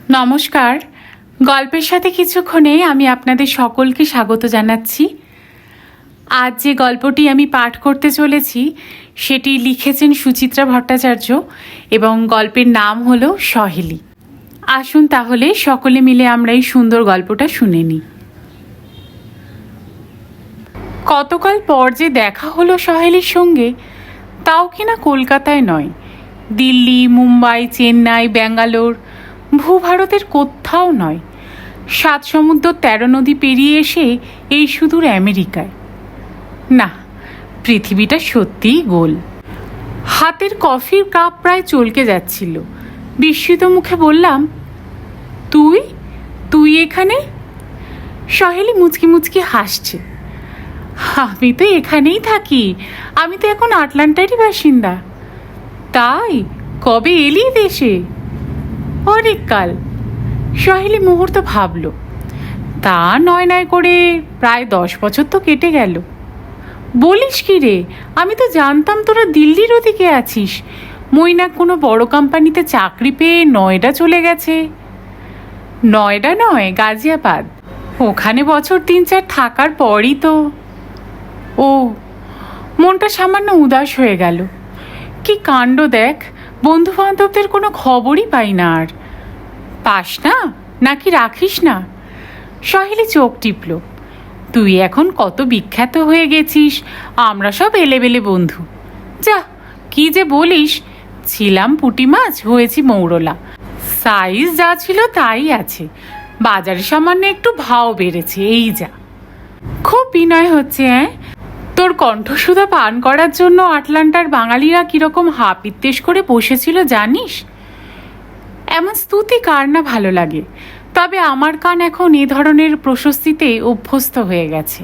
নমস্কার। গল্পের সাথে কিছুক্ষণে আমি আপনাদের সকলকে স্বাগত জানাচ্ছি। আজ যে গল্পটি আমি পাঠ করতে চলেছি সেটি লিখেছেন সুচিত্রা ভট্টাচার্য এবং গল্পের নাম হলো সহেলি। আসুন তাহলে সকলে মিলে আমরা এই সুন্দর গল্পটা শুনে নিই। কতকাল পর যে দেখা হলো সহেলির সঙ্গে, তাও কিনা কলকাতায় নয়, দিল্লি, মুম্বাই, চেন্নাই, ব্যাঙ্গালোর, ভূভারতের কোথাও নয়, 7 সমুদ্র 13 নদী পেরিয়ে এসে এই সুদূর আমেরিকায়। না, পৃথিবীটা সত্যিই গোল। হাতের কফির কাপ প্রায় চলকে যাচ্ছিল। বিস্মিত মুখে বললাম, তুই তুই এখানে? সহেলি মুচকি মুচকি হাসছে। আমি তো এখানেই থাকি, আমি তো এখন আটলান্টারই বাসিন্দা। তাই? কবে এলি দেশে? অনেককাল। সহেলি মুহূর্ত ভাবল। তা নয় নয় করে প্রায় 10 বছর তো কেটে গেল। বলিস কি রে, আমি তো জানতাম তোরা দিল্লির ওদিকে আছিস। মৈনাক কোনো বড় কোম্পানিতে চাকরি পেয়ে নয়ডা চলে গেছে। নয়ডা নয়, গাজিয়াবাদ। ওখানে বছর 3-4 থাকার পরই তো। ও, মনটা সামান্য উদাস হয়ে গেল। কি কাণ্ড দেখ, বন্ধু বান্ধবদের কোনো খবরই পাই না আর। পাস না নাকি রাখিস না? সহেলি চোখ টিপল। তুই এখন কত বিখ্যাত হয়ে গেছিস, আমরা সব এলেবেলে বন্ধু। যা, কি যে বলিস, ছিলাম পুঁটি মাছ, হয়েছি মৌরলা। সাইজ যা ছিল তাই আছে, বাজারে সামান্য একটু ভাও বেড়েছে, এই যা। খুব বিনয় হচ্ছে। তোর কণ্ঠসুধা পান করার জন্য আটলান্টার বাঙালিরা কিরকম হাপিত্তেশ করে বসেছিল জানিস? এমন স্তুতি কার না ভালো লাগে, তবে আমার কান এখন এ ধরনের প্রশস্তিতে অভ্যস্ত হয়ে গেছে।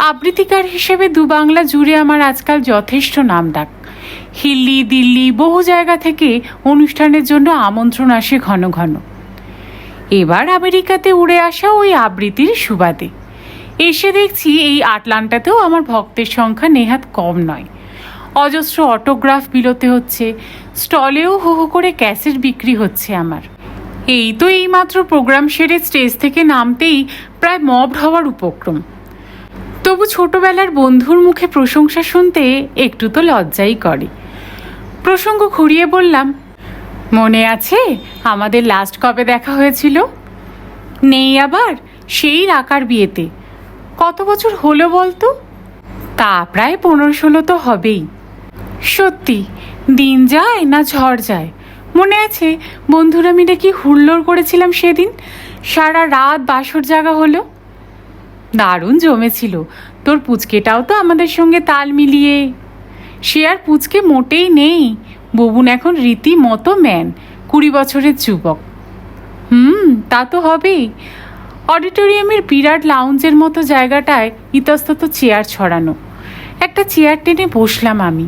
আবৃত্তিকার হিসেবে বাংলা জুড়ে আমার আজকাল যথেষ্ট নাম ডাক। হিল্লি, দিল্লি, বহু জায়গা থেকে অনুষ্ঠানের জন্য আমন্ত্রণ আসে ঘন ঘন। এবার আমেরিকাতে উড়ে আসা ওই আবৃত্তির সুবাদে এসে দেখছি এই আটলান্টাতেও আমার ভক্তের সংখ্যা নেহাত কম নয়। অজস্র অটোগ্রাফ বিলোতে হচ্ছে, স্টলেও হু হু করে ক্যাসেট বিক্রি হচ্ছে আমার। এই তো এইমাত্র প্রোগ্রাম সেরে স্টেজ থেকে নামতেই প্রায় মব হওয়ার উপক্রম। তবু ছোটবেলার বন্ধুর মুখে প্রশংসা শুনতে একটু তো লজ্জাই করে। প্রসঙ্গ ঘুরিয়ে বললাম, মনে আছে আমাদের লাস্ট কবে দেখা হয়েছিল? নেই আবার? সেই রাকার বিয়েতে। কত বছর হলো বলতো? তা প্রায় 15-16 তো হবেই। সত্যি, দিন যায় না ঝড় যায়। মনে আছে বন্ধুরা মিলে কি হুল্লোড় করেছিলাম সেদিন, সারা রাত বাসর জাগা হলো। দারুণ জমেছিল। তোর পুচকেটাও তো আমাদের সঙ্গে তাল মিলিয়ে। সে আর পুচকে মোটেই নেই, ববুন এখন রীতিমতো ম্যান, 20 বছরের যুবক। তা তো হবেই। অডিটোরিয়ামের বিরাট লাউঞ্জের মতো জায়গাটায় ইতস্তত চেয়ার ছড়ানো। একটা চেয়ার টেনে বসলাম আমি।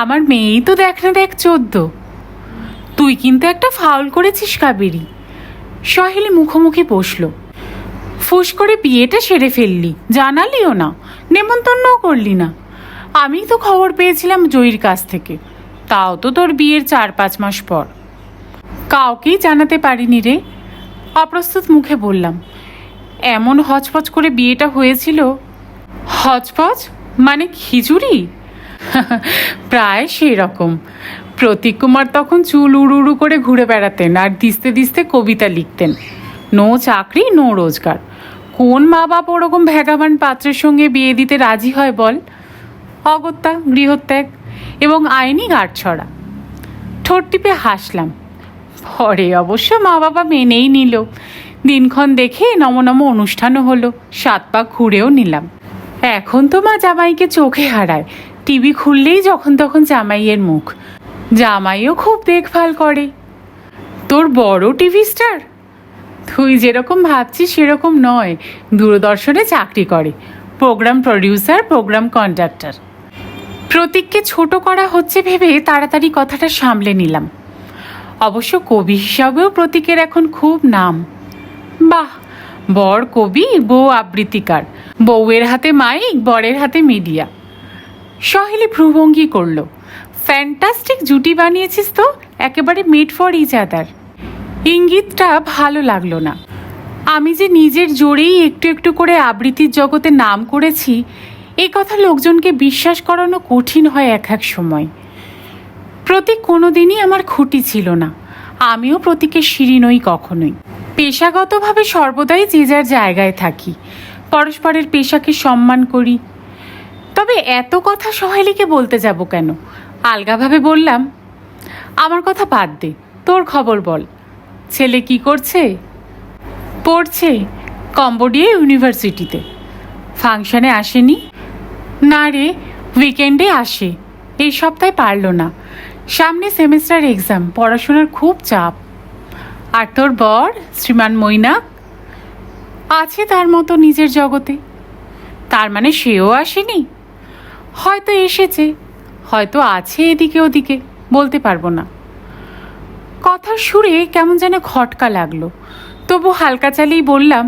আমার মেয়েই তো দেখ না দেখ 14। তুই কিন্তু একটা ফাউল করেছিস কাবেরী। সহেলি মুখোমুখি বসল। ফুস করে বিয়েটা সেরে ফেললি, জানালিও না, নেমন্তন্নও করলি না। আমি তো খবর পেয়েছিলাম জয়ীর কাছ থেকে, তাও তো তোর বিয়ের 4-5 মাস পর। কাউকেই জানাতে পারিনি রে। অপ্রস্তুত মুখে বললাম। এমন হচপচ করে বিয়েটা হয়েছিল। হচপচ মানে খিচুড়ি? প্রায় সেই রকম। প্রতীক কুমার তখন চুল উড়ু উড়ু করে ঘুরে বেড়াতেন আর দিস্তে দিস্তে কবিতা লিখতেন। নো চাকরি, নো রোজগার। কোন মা বাপ ওরকম ভ্যাগাবান পাত্রের সঙ্গে বিয়ে দিতে রাজি হয় বল? অগত্যা, গৃহত্যাগ এবং আইনি গাঁটছড়া। ঠোঁট টিপে হাসলাম। পরে অবশ্য মা বাবা মেনেই নিল। দিনক্ষণ দেখে নমনম অনুষ্ঠানও হলো, 7 পাক ঘুরেও নিলাম। এখন তো মা জামাইকে চোখে হারায়, টিভি খুললেই যখন তখন জামাইয়ের মুখ। জামাইও খুব দেখভাল করে। তোর বড় টিভি স্টার? তুই যেরকম ভাবছিস সেরকম নয়, দূরদর্শনে চাকরি করে, প্রোগ্রাম প্রডিউসার, প্রোগ্রাম কন্ডাক্টর। প্রতীককে ছোট করা হচ্ছে ভেবে তাড়াতাড়ি কথাটা সামলে নিলাম। অবশ্য কবি হিসাবেও প্রতীকের এখন খুব নাম। বাহ, বর কবি, বউ আবৃত্তিকার, বউয়ের হাতে মাইক, বরের হাতে মিডিয়া। সহেলি ভ্রুভঙ্গি করল। ফ্যান্টাস্টিক জুটি বানিয়েছিস তো, একেবারে মেড ফর ইচ আদার। ইঙ্গিতটা ভালো লাগলো না। আমি যে নিজের জোরেই একটু একটু করে আবৃত্তির জগতে নাম করেছি, এই কথা লোকজনকে বিশ্বাস করানো কঠিন হয় এক এক সময়। প্রতীক কোনোদিনই আমার খুঁটি ছিল না, আমিও প্রতীকের সিঁড়ি নই কখনোই। পেশাগতভাবে সর্বদাই যে যার জায়গায় থাকি, পরস্পরের পেশাকে সম্মান করি। তবে এত কথা সহেলিকে বলতে যাব কেন? আলগাভাবে বললাম, আমার কথা বাদ দে, তোর খবর বল। ছেলে কি করছে? পড়ছে কম্বোডিয়া ইউনিভার্সিটিতে। ফাংশনে আসেনি? না রে, উইকেন্ডে আসে, এই সপ্তাহে পারলো না। সামনে সেমিস্টার এক্সাম, পড়াশোনার খুব চাপ। আর তোর বর শ্রীমান মৈনাক? আছে তার মতো নিজের জগতে। তার মানে সেও আসেনি? হয়তো এসেছে, হয়তো আছে এদিকে ওদিকে, বলতে পারবো না। কথার সুরে কেমন যেন খটকা লাগলো, তবু হালকা চালেই বললাম,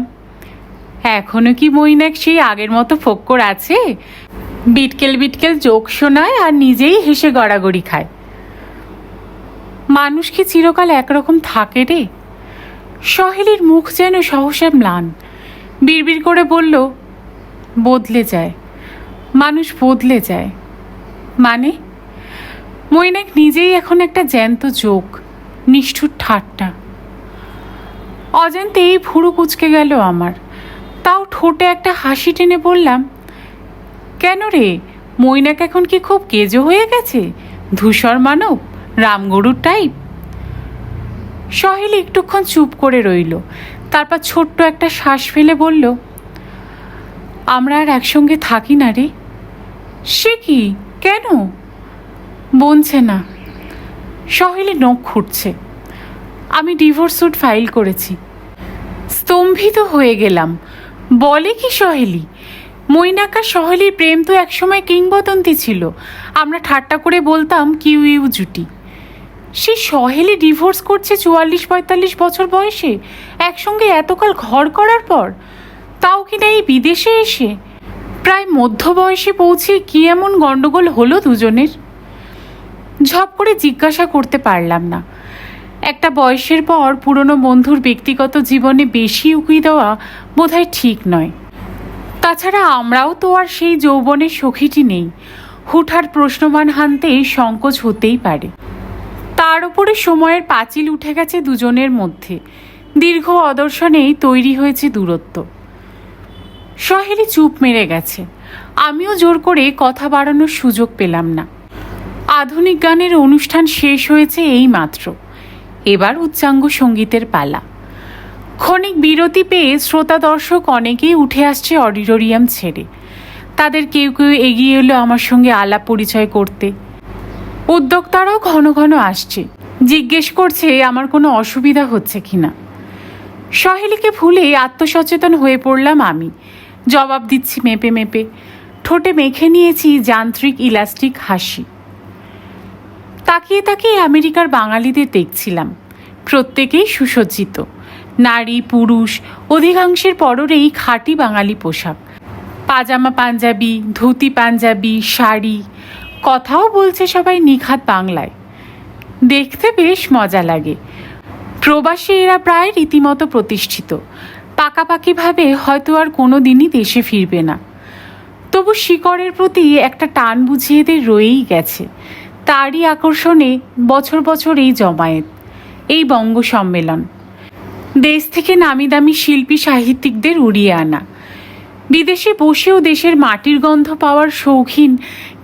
এখনো কি মৈনাক সেই আগের মতো ফক্কর আছে? বিটকেল বিটকেল জোক শোনায় আর নিজেই হেসে গড়াগড়ি খায়। মানুষ কি চিরকাল একরকম থাকে রে? সহেলির মুখ যেন সহসা ম্লান, বিড়বিড় করে বলল, বদলে যায়, মানুষ বদলে যায়। মানে? মৈনাক নিজেই এখন একটা জ্যান্ত জোক, নিষ্ঠুর ঠাট্টা। অজান্তেই ভুরু কুঁচকে গেল আমার, তাও ঠোঁটে একটা হাসি টেনে বললাম, কেন রে, মৈনাক এখন কি খুব কেজো হয়ে গেছে? ধূসর মানব, রামগরুর টাইপ? সহেলি একটুক্ষণ চুপ করে রইল, তারপর ছোট্ট একটা শ্বাস ফেলে বলল, আমরা আর একসঙ্গে থাকি না রে। সে কি, কেন? বলছে না। সহেলি নখ খুঁটছে। আমি ডিভোর্স স্যুট ফাইল করেছি। স্তম্ভিত হয়ে গেলাম। বলে কি সহেলি? মৈনাক আর সহেলির প্রেম তো একসময় কিংবদন্তি ছিল, আমরা ঠাট্টা করে বলতাম কিউ ইউ জুটি। সে সহেলি ডিভোর্স করছে 44-45 বছর বয়সে, একসঙ্গে এতকাল ঘর করার পর, তাও কিনা এই বিদেশে এসে। প্রায় মধ্য বয়সে পৌঁছে কি এমন গণ্ডগোল হলো দুজনের? ঝপ করে জিজ্ঞাসা করতে পারলাম না। একটা বয়সের পর পুরনো বন্ধুর ব্যক্তিগত জীবনে বেশি উকি দেওয়া বোধহয় ঠিক নয়। তাছাড়া আমরাও তো আর সেই যৌবনের সখীটি নেই, হুঠার প্রশ্নমান হানতে সংকোচ হতেই পারে। তার উপরে সময়ের পাঁচিল উঠে গেছে দুজনের মধ্যে, দীর্ঘ অদর্শনেই তৈরি হয়েছে দূরত্ব। সহেলি চুপ মেরে গেছে, আমিও জোর করে কথা বাড়ানোর সুযোগ পেলাম না। আধুনিক গানের অনুষ্ঠান শেষ হয়েছে এই মাত্র, এবার উচ্চাঙ্গ সঙ্গীতের পালা। ক্ষণিক বিরতি পেয়ে শ্রোতা দর্শক অনেকেই উঠে আসছে অডিটোরিয়াম ছেড়ে। তাদের কেউ কেউ এগিয়ে এলো আমার সঙ্গে আলাপ পরিচয় করতে। উদ্যোক্তারাও ঘন ঘন আসছে, জিজ্ঞেস করছে আমার কোনো অসুবিধা হচ্ছে কিনা। সহেলিকে ভুলে আত্মসচেতন হয়ে পড়লাম আমি, জবাব দিচ্ছি মেপে মেপে, ঠোঁটে মেখে নিয়েছি যান্ত্রিক ইলাস্টিক হাসি। তাকিয়ে তাকিয়ে আমেরিকার বাঙালিদের দেখছিলাম, প্রত্যেকেই সুসজ্জিত, নারী পুরুষ অধিকাংশের পরনেই খাঁটি বাঙালি পোশাক, পাজামা পাঞ্জাবি, ধুতি পাঞ্জাবি, শাড়ি। কথাও বলছে সবাই নিখাত বাংলায়। দেখতে বেশ মজা লাগে। প্রবাসী এরা প্রায় রীতিমতো প্রতিষ্ঠিত, পাকাপাকিভাবে হয়তো আর কোনো দিনই দেশে ফিরবে না। তবু শিকড়ের প্রতি একটা টান বুঝিয়ে এদের রয়েই গেছে। তারই আকর্ষণে বছর বছর এই জমায়েত, এই বঙ্গ সম্মেলন। দেশ থেকে নামি দামি শিল্পী সাহিত্যিকদের উড়িয়ে আনা, বিদেশে বসেও দেশের মাটির গন্ধ পাওয়ার শৌখিন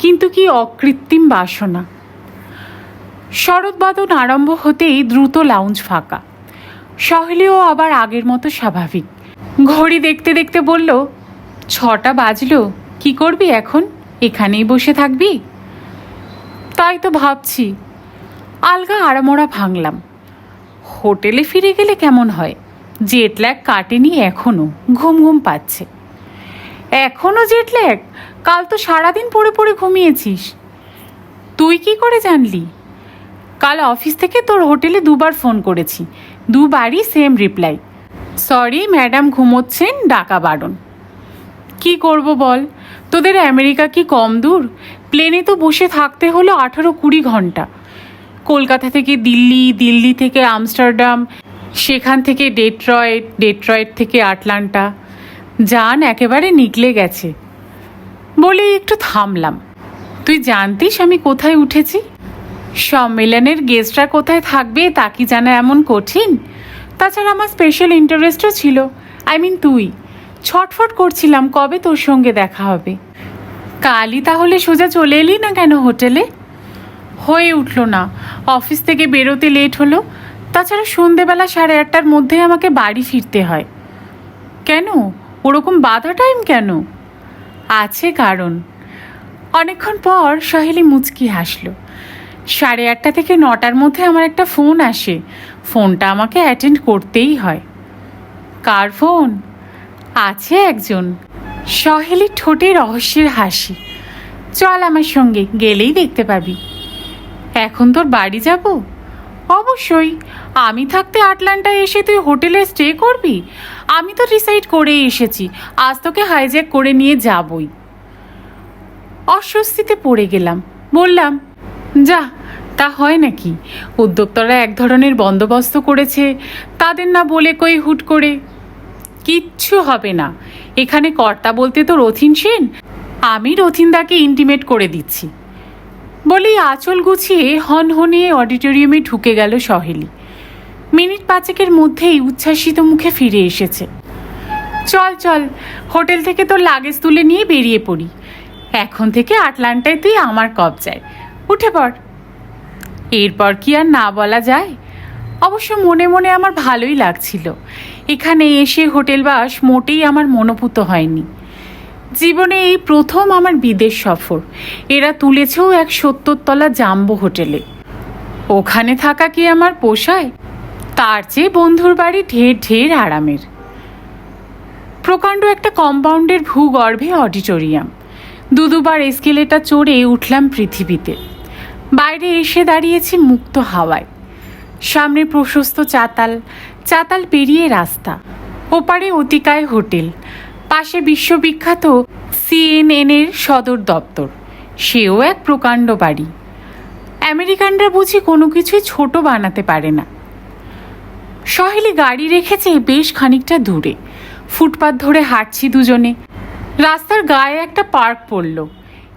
কিন্তু কি অকৃত্রিম বাসনা। শরৎবাদন আরম্ভ হতেই দ্রুত লাউঞ্জ ফাঁকা। সহেলিও আবার আগের মতো স্বাভাবিক। ঘড়ি দেখতে দেখতে বলল, 6টা বাজলো, কি করবি এখন? এখানেই বসে থাকবি? তাই তো ভাবছি। আলগা আড়ামোড়া ভাঙলাম। হোটেলে ফিরে গেলে কেমন হয়? জেটল্যাগ কাটেনি এখনো, ঘুম ঘুম পাচ্ছে। এখনো জেটল্যাগ? কাল তো সারাদিন পড়ে পড়ে ঘুমিয়েছিস। তুই কি করে জানলি? কাল অফিস থেকে তোর হোটেলে 2বার ফোন করেছি, 2বারই সেম রিপ্লাই, সরি ম্যাডাম ঘুমোচ্ছেন, ডাকা বারণ। কি করব বল, তোদের আমেরিকা কি কম দূর? প্লেনে তো বসে থাকতে হলো 18-20 ঘন্টা। কলকাতা থেকে দিল্লি, দিল্লি থেকে আমস্টারডাম, সেখান থেকে ডেট্রয়েট থেকে আটলান্টা, জান একেবারে নিকলে গেছে। বলে একটু থামলাম। তুই জানতিস আমি কোথায় উঠেছি? সম্মেলনের গেস্টরা কোথায় থাকবে তা কি জানা এমন কঠিন? তাছাড়া আমার স্পেশাল ইন্টারেস্টও ছিল, তুই। ছটফট করছিলাম কবে তোর সঙ্গে দেখা হবে। কালই তাহলে সোজা চলে এলি না কেন হোটেলে? হয়ে উঠল না, অফিস থেকে বেরোতে লেট হলো। তাছাড়া সন্ধেবেলা 8:30টার মধ্যে আমাকে বাড়ি ফিরতে হয়। কেন, ওরকম বাধা টাইম কেন? আছে কারণ। অনেকক্ষণ পর সহেলি মুচকি হাসলো। 8:30 থেকে 9টার মধ্যে আমার একটা ফোন আসে, ফোনটা আমাকে অ্যাটেন্ড করতেই হয়। কার ফোন? আছে একজন। সহেলির ঠোঁটে রহস্যের হাসি। চল আমার সঙ্গে, গেলেই দেখতে পাবি। এখন তোর বাড়ি যাব? অবশ্যই। আমি থাকতে আটলান্টায় এসে তুই হোটেলে স্টে করবি? আমি তো ডিসাইড করেই এসেছি, আজ তোকে হাইজ্যাক করে নিয়ে যাবই। অস্বস্তিতে পড়ে গেলাম। বললাম, যা, তা হয় নাকি? উদ্যোক্তারা এক ধরনের বন্দোবস্ত করেছে, তাদের না বলে কই হুট করে। কিচ্ছু হবে না। এখানে কর্তা বলতে তো রথিন সেন, আমি রথিনদাকে ইন্টিমেট করে দিচ্ছি। বলেই আঁচল গুছিয়ে হনহনিয়ে অডিটোরিয়ামে ঢুকে গেল সহেলি। মিনিট 5-এর মধ্যেই উচ্ছ্বাসিত মুখে ফিরে এসেছে। চল চল, হোটেল থেকে তোর লাগেজ তুলে নিয়ে বেরিয়ে পড়ি। এখন থেকে আটলান্টায় তুই আমার কবজায়, উঠে পড়। এরপর কি আর না বলা যায়? অবশ্য মনে মনে আমার ভালোই লাগছিল। এখানে এসে হোটেলবাস মোটেই আমার মনোপুত হয়নি। জীবনে এই প্রথম আমার বিদেশ সফর। এরা তুলেছেও এক 70 তলা জাম্বো হোটেলে। ওখানে থাকা কি আমার পোষায়? তার চেয়ে বন্ধুর বাড়ি ঢের ঢের আরামের। প্রকাণ্ড একটা কম্পাউন্ডের ভূগর্ভে অডিটোরিয়াম। দুবার এস্কেলেটার চড়ে উঠলাম পৃথিবীতে। বাইরে এসে দাঁড়িয়েছি মুক্ত হাওয়ায়। সামনে প্রশস্ত চাতাল পেরিয়ে রাস্তা, ওপারে অতিকায় হোটেল, পাশে বিশ্ববিখ্যাত CNN-এর সদর দপ্তর। সেও এক প্রকাণ্ড বাড়ি। আমেরিকানরা বুঝি কোনো কিছুই ছোট বানাতে পারে না। সহেলি গাড়ি রেখেছে বেশ খানিকটা দূরে। ফুটপাত ধরে হাঁটছি দুজনে। রাস্তার গায়ে একটা পার্ক পড়ল।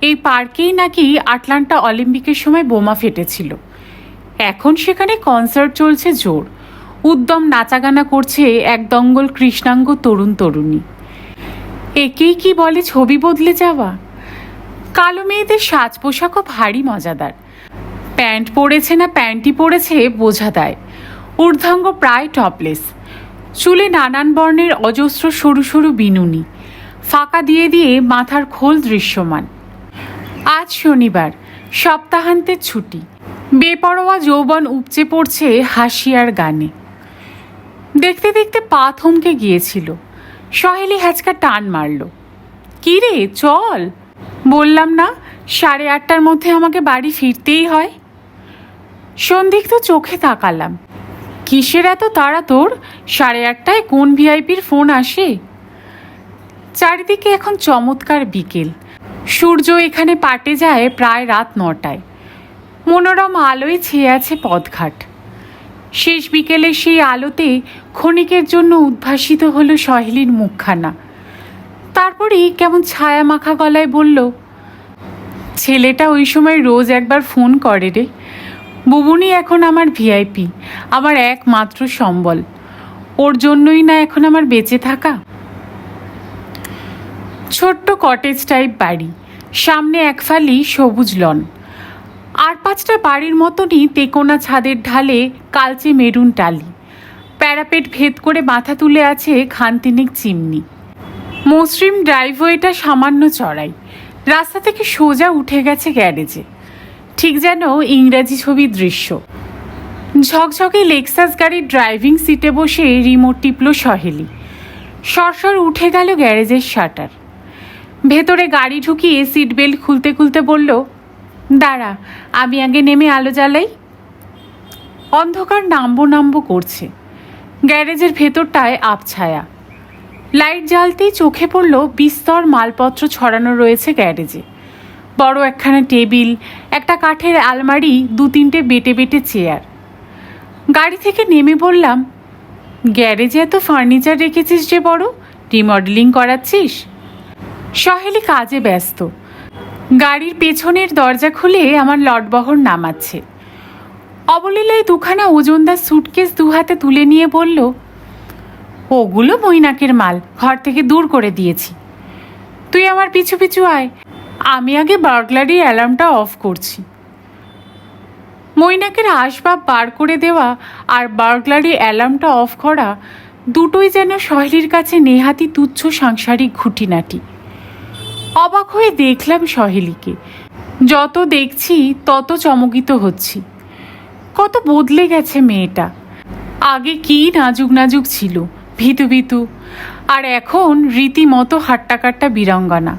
এই পার্কেই নাকি আটলান্টা অলিম্পিকের সময় বোমা ফেটেছিল। এখন সেখানে কনসার্ট চলছে জোর। উদ্যম নাচাগানা করছে এক দঙ্গল কৃষ্ণাঙ্গ তরুণ তরুণী। একেই কি বলে ছবি বদলে যাওয়া? কালো মেয়েদের সাজ পোশাকও ভারী মজাদার। প্যান্ট পরেছে না প্যান্টি পরেছে বোঝা দেয়। ঊর্ধ্বাঙ্গ প্রায় টপলেস, চুলে নানান বর্ণের অজস্র সরু সরু বিনুনি, ফাঁকা দিয়ে দিয়ে মাথার খোল দৃশ্যমান। আজ শনিবার, সপ্তাহান্তের ছুটি। বেপরোয়া যৌবন উপচে পড়ছে হাসি আর গানে। দেখতে দেখতে পা থমকে গিয়েছিল। সহেলি হ্যাচকা টান মারল। কি রে, চল। বললাম না 8:30টার মধ্যে আমাকে বাড়ি ফিরতেই হয়। সন্দিগ্ধ চোখে তাকালাম। কিসের এত তাড়া তোর? 8:30টায় কোন ভিআইপির ফোন আসে? চারিদিকে এখন চমৎকার বিকেল। সূর্য এখানে পাটে যায় প্রায় রাত 9টায়। মনোরম আলোয় ছেয়ে আছে পথঘাট। শেষ বিকেলে সেই আলোতে ক্ষণিকের জন্য উদ্ভাসিত হলো সহেলির মুখখানা। তারপরেই কেমন ছায়া মাখা গলায় বলল, ছেলেটা ওই সময় রোজ একবার ফোন করে রে। বুবুনি এখন আমার ভিআইপি, আমার একমাত্র সম্বল। ওর জন্যই না এখন আমার বেঁচে থাকা। ছোট্ট কটেজ টাইপ বাড়ি, সামনে একফালি সবুজ লন। আর 5টা বাড়ির মতনই তেকোনা ছাদের ঢালে কালচে মেরুন টালি। প্যারাপেট ভেদ করে মাথা তুলে আছে খানতিনিক চিমনি। মসৃণ ড্রাইভওয়েটা সামান্য চড়াই। রাস্তা থেকে সোজা উঠে গেছে গ্যারেজে, ঠিক যেন ইংরাজি ছবির দৃশ্য। ঝকঝকে লেক্সাস গাড়ির ড্রাইভিং সিটে বসে রিমোট টিপল সহেলি। সরসর উঠে গেল গ্যারেজের শাটার। ভেতরে গাড়ি ঢুকিয়ে সিট বেল্ট খুলতে খুলতে বলল, দাঁড়া, আমি আগে নেমে আলো জ্বালাই। অন্ধকার নামবো করছে। গ্যারেজের ভেতরটায় আবছায়া। লাইট জ্বালতেই চোখে পড়ল বিস্তর মালপত্র ছড়ানো রয়েছে গ্যারেজে। বড় একখানা টেবিল, একটা কাঠের আলমারি, 2-3টে বেটে বেটে চেয়ার। গাড়ি থেকে নেমে বললাম, গ্যারেজে এত ফার্নিচার রেখেছিস যে বড়, রিমডেলিং করাচ্ছিস? সহেলি কাজে ব্যস্ত। গাড়ির পেছনের দরজা খুলে আমার লটবহর নামাচ্ছে। অবলীলায় দুখানা ওজনদার সুটকেস দু হাতে তুলে নিয়ে বলল, ওগুলো মৈনাকের মাল, ঘর থেকে দূর করে দিয়েছি। তুই আমার পিছু পিছু আয়, আমি আগে বার্গলারি অ্যালার্মটা অফ করছি। মৈনাকের আসবাব বার করে দেওয়া আর বার্গলারি অ্যালার্মটা অফ করা দুটোই যেন সহেলির কাছে নেহাতি তুচ্ছ সাংসারিক খুঁটিনাটি। অবাক হয়ে দেখলাম সহেলিকে। যত দেখছি তত চমকিত হচ্ছি। কত বদলে গেছে মেয়েটা। আগে কি নাজুক নাজুক ছিল, ভীতু ভীতু, আর এখন রীতিমতো হাট্টাকাট্টা বীরাঙ্গনা।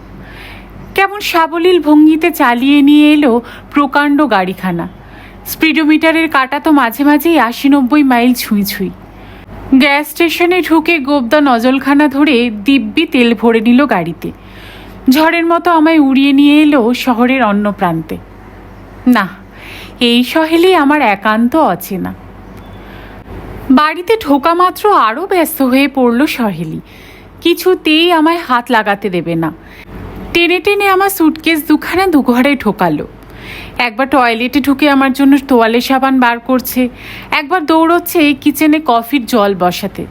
কেমন সাবলীল ভঙ্গিতে চালিয়ে নিয়ে এলো প্রকাণ্ড গাড়িখানা। স্পিডোমিটারের কাঁটা তো মাঝে মাঝেই ৮০-৯০ মাইল ছুঁই ছুঁই। গ্যাস স্টেশনে ঢুকে গোবদা নজলখানা ধরে দিব্যি তেল ভরে নিল গাড়িতে। ঝড়ের মতো আমায় উড়িয়ে নিয়ে এলো শহরের অন্য প্রান্তে। না, এই সহেলি আমার একান্ত অচেনা। বাড়িতে ঢোকা মাত্র আরও ব্যস্ত হয়ে পড়ল সহেলি। কিছুতেই আমায় হাত লাগাতে দেবে না। টেনে টেনে আমার সুটকেস দুখানা দুঘরে ঢোকালো। একবার টয়লেটে ঢুকে আমার জন্য তোয়ালে সাবান বার করছে, একবার দৌড়চ্ছে কিচেনে কফির জল বসাতে।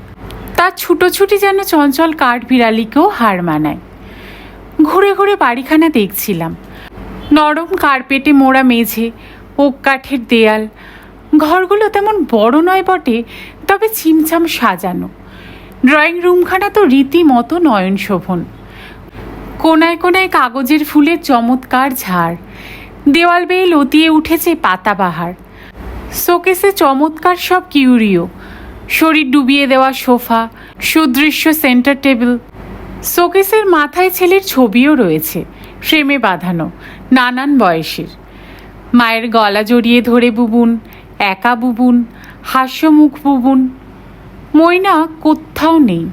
তার ছুটোছুটি যেন চঞ্চল কাঠ বিড়ালিকেও হার মানায়। ঘুরে ঘুরে বাড়িখানা দেখছিলাম। নরম কার্পেটে মোড়া মেঝে, ওক কাঠের দেয়াল। ঘরগুলো তেমন বড় নয় বটে, তবে ছিমছাম সাজানো। ড্রয়িং রুমখানা তো রীতিমতো নয়নশোভন। কোনায় কোনায় কাগজের ফুলের চমৎকার ঝাড়। দেওয়াল বেয়ে লতিয়ে উঠেছে পাতাবাহার। শোকেসে চমৎকার সব কিউরিও, শরীর ডুবিয়ে দেওয়া সোফা, সুদৃশ্য সেন্টার টেবিল। শোকেসের মাথায় ছেলের ছবিও রয়েছে, ফ্রেমে বাঁধানো, নানান বয়সের। মায়ের গলা জড়িয়ে ধরে বুবুন, একা বুবুন, হাস্যমুখ বুবুন। মৈনা কোথাও নেই।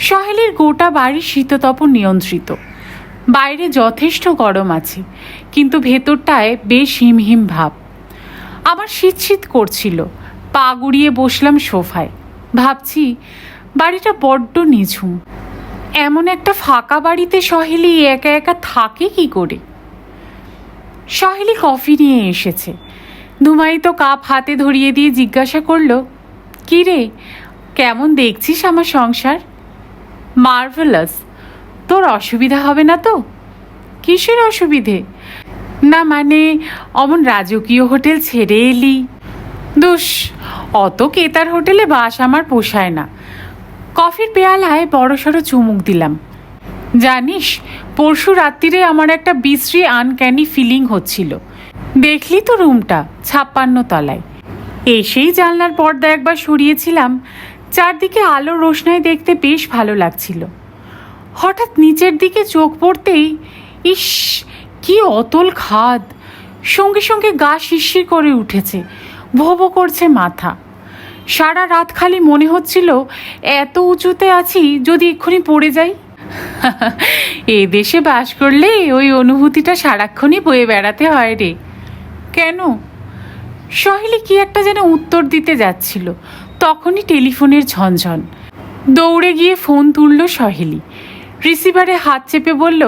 সহেলির গোটা বাড়ি শীততপ নিয়ন্ত্রিত। বাইরে যথেষ্ট গরম আছে, কিন্তু ভেতরটায় বেশ হিমহিম ভাব। আমার শীত শীত করছিল। পা গুড়িয়ে বসলাম সোফায়। ভাবছি বাড়িটা বড্ড নিঝুম। এমন একটা ফাঁকা বাড়িতে সহেলি একা একা থাকে কি করে? সহেলি কফি নিয়ে এসেছে। ধুমায়িত কাপ হাতে ধরিয়ে দিয়ে জিজ্ঞাসা করলো, কি রে, কেমন দেখছিস আমার সংসার? মার্ভেলাস। তোর অসুবিধা হবে না তো? কিসের অসুবিধে? না মানে, অমন রাজকীয় হোটেল ছেড়ে এলি। দুস, অত কেতার হোটেলে বাস আমার পোষায় না। কফির পেয়ালায় বড়সড় চুমুক দিলাম। জানিস, পরশু রাত্রিরে আমার একটা বিশ্রী আনক্যানি ফিলিং হচ্ছিল। দেখলি তো রুমটা, ৫৬ তলায়। এসেই জানলার পর্দা একবার সরিয়েছিলাম। চারদিকে আলোর রোশনাই দেখতে বেশ ভালো লাগছিল। হঠাৎ নিচের দিকে চোখ পড়তেই, ইস, কি অতল খাদ! সঙ্গে সঙ্গে গা শিরশির করে উঠেছে, ভো ভো করছে মাথা। সারা রাত খালি মনে হচ্ছিল এত উঁচুতে আছি, যদি এক্ষুনি পড়ে যাই। এ দেশে বাস করলে ওই অনুভূতিটা সারাক্ষণই বয়ে বেড়াতে হয় রে। কেন? সহেলি কি একটা যেন উত্তর দিতে যাচ্ছিল, তখনই টেলিফোনের ঝনঝন। দৌড়ে গিয়ে ফোন তুলল সহেলি। রিসিভারে হাত চেপে বলল,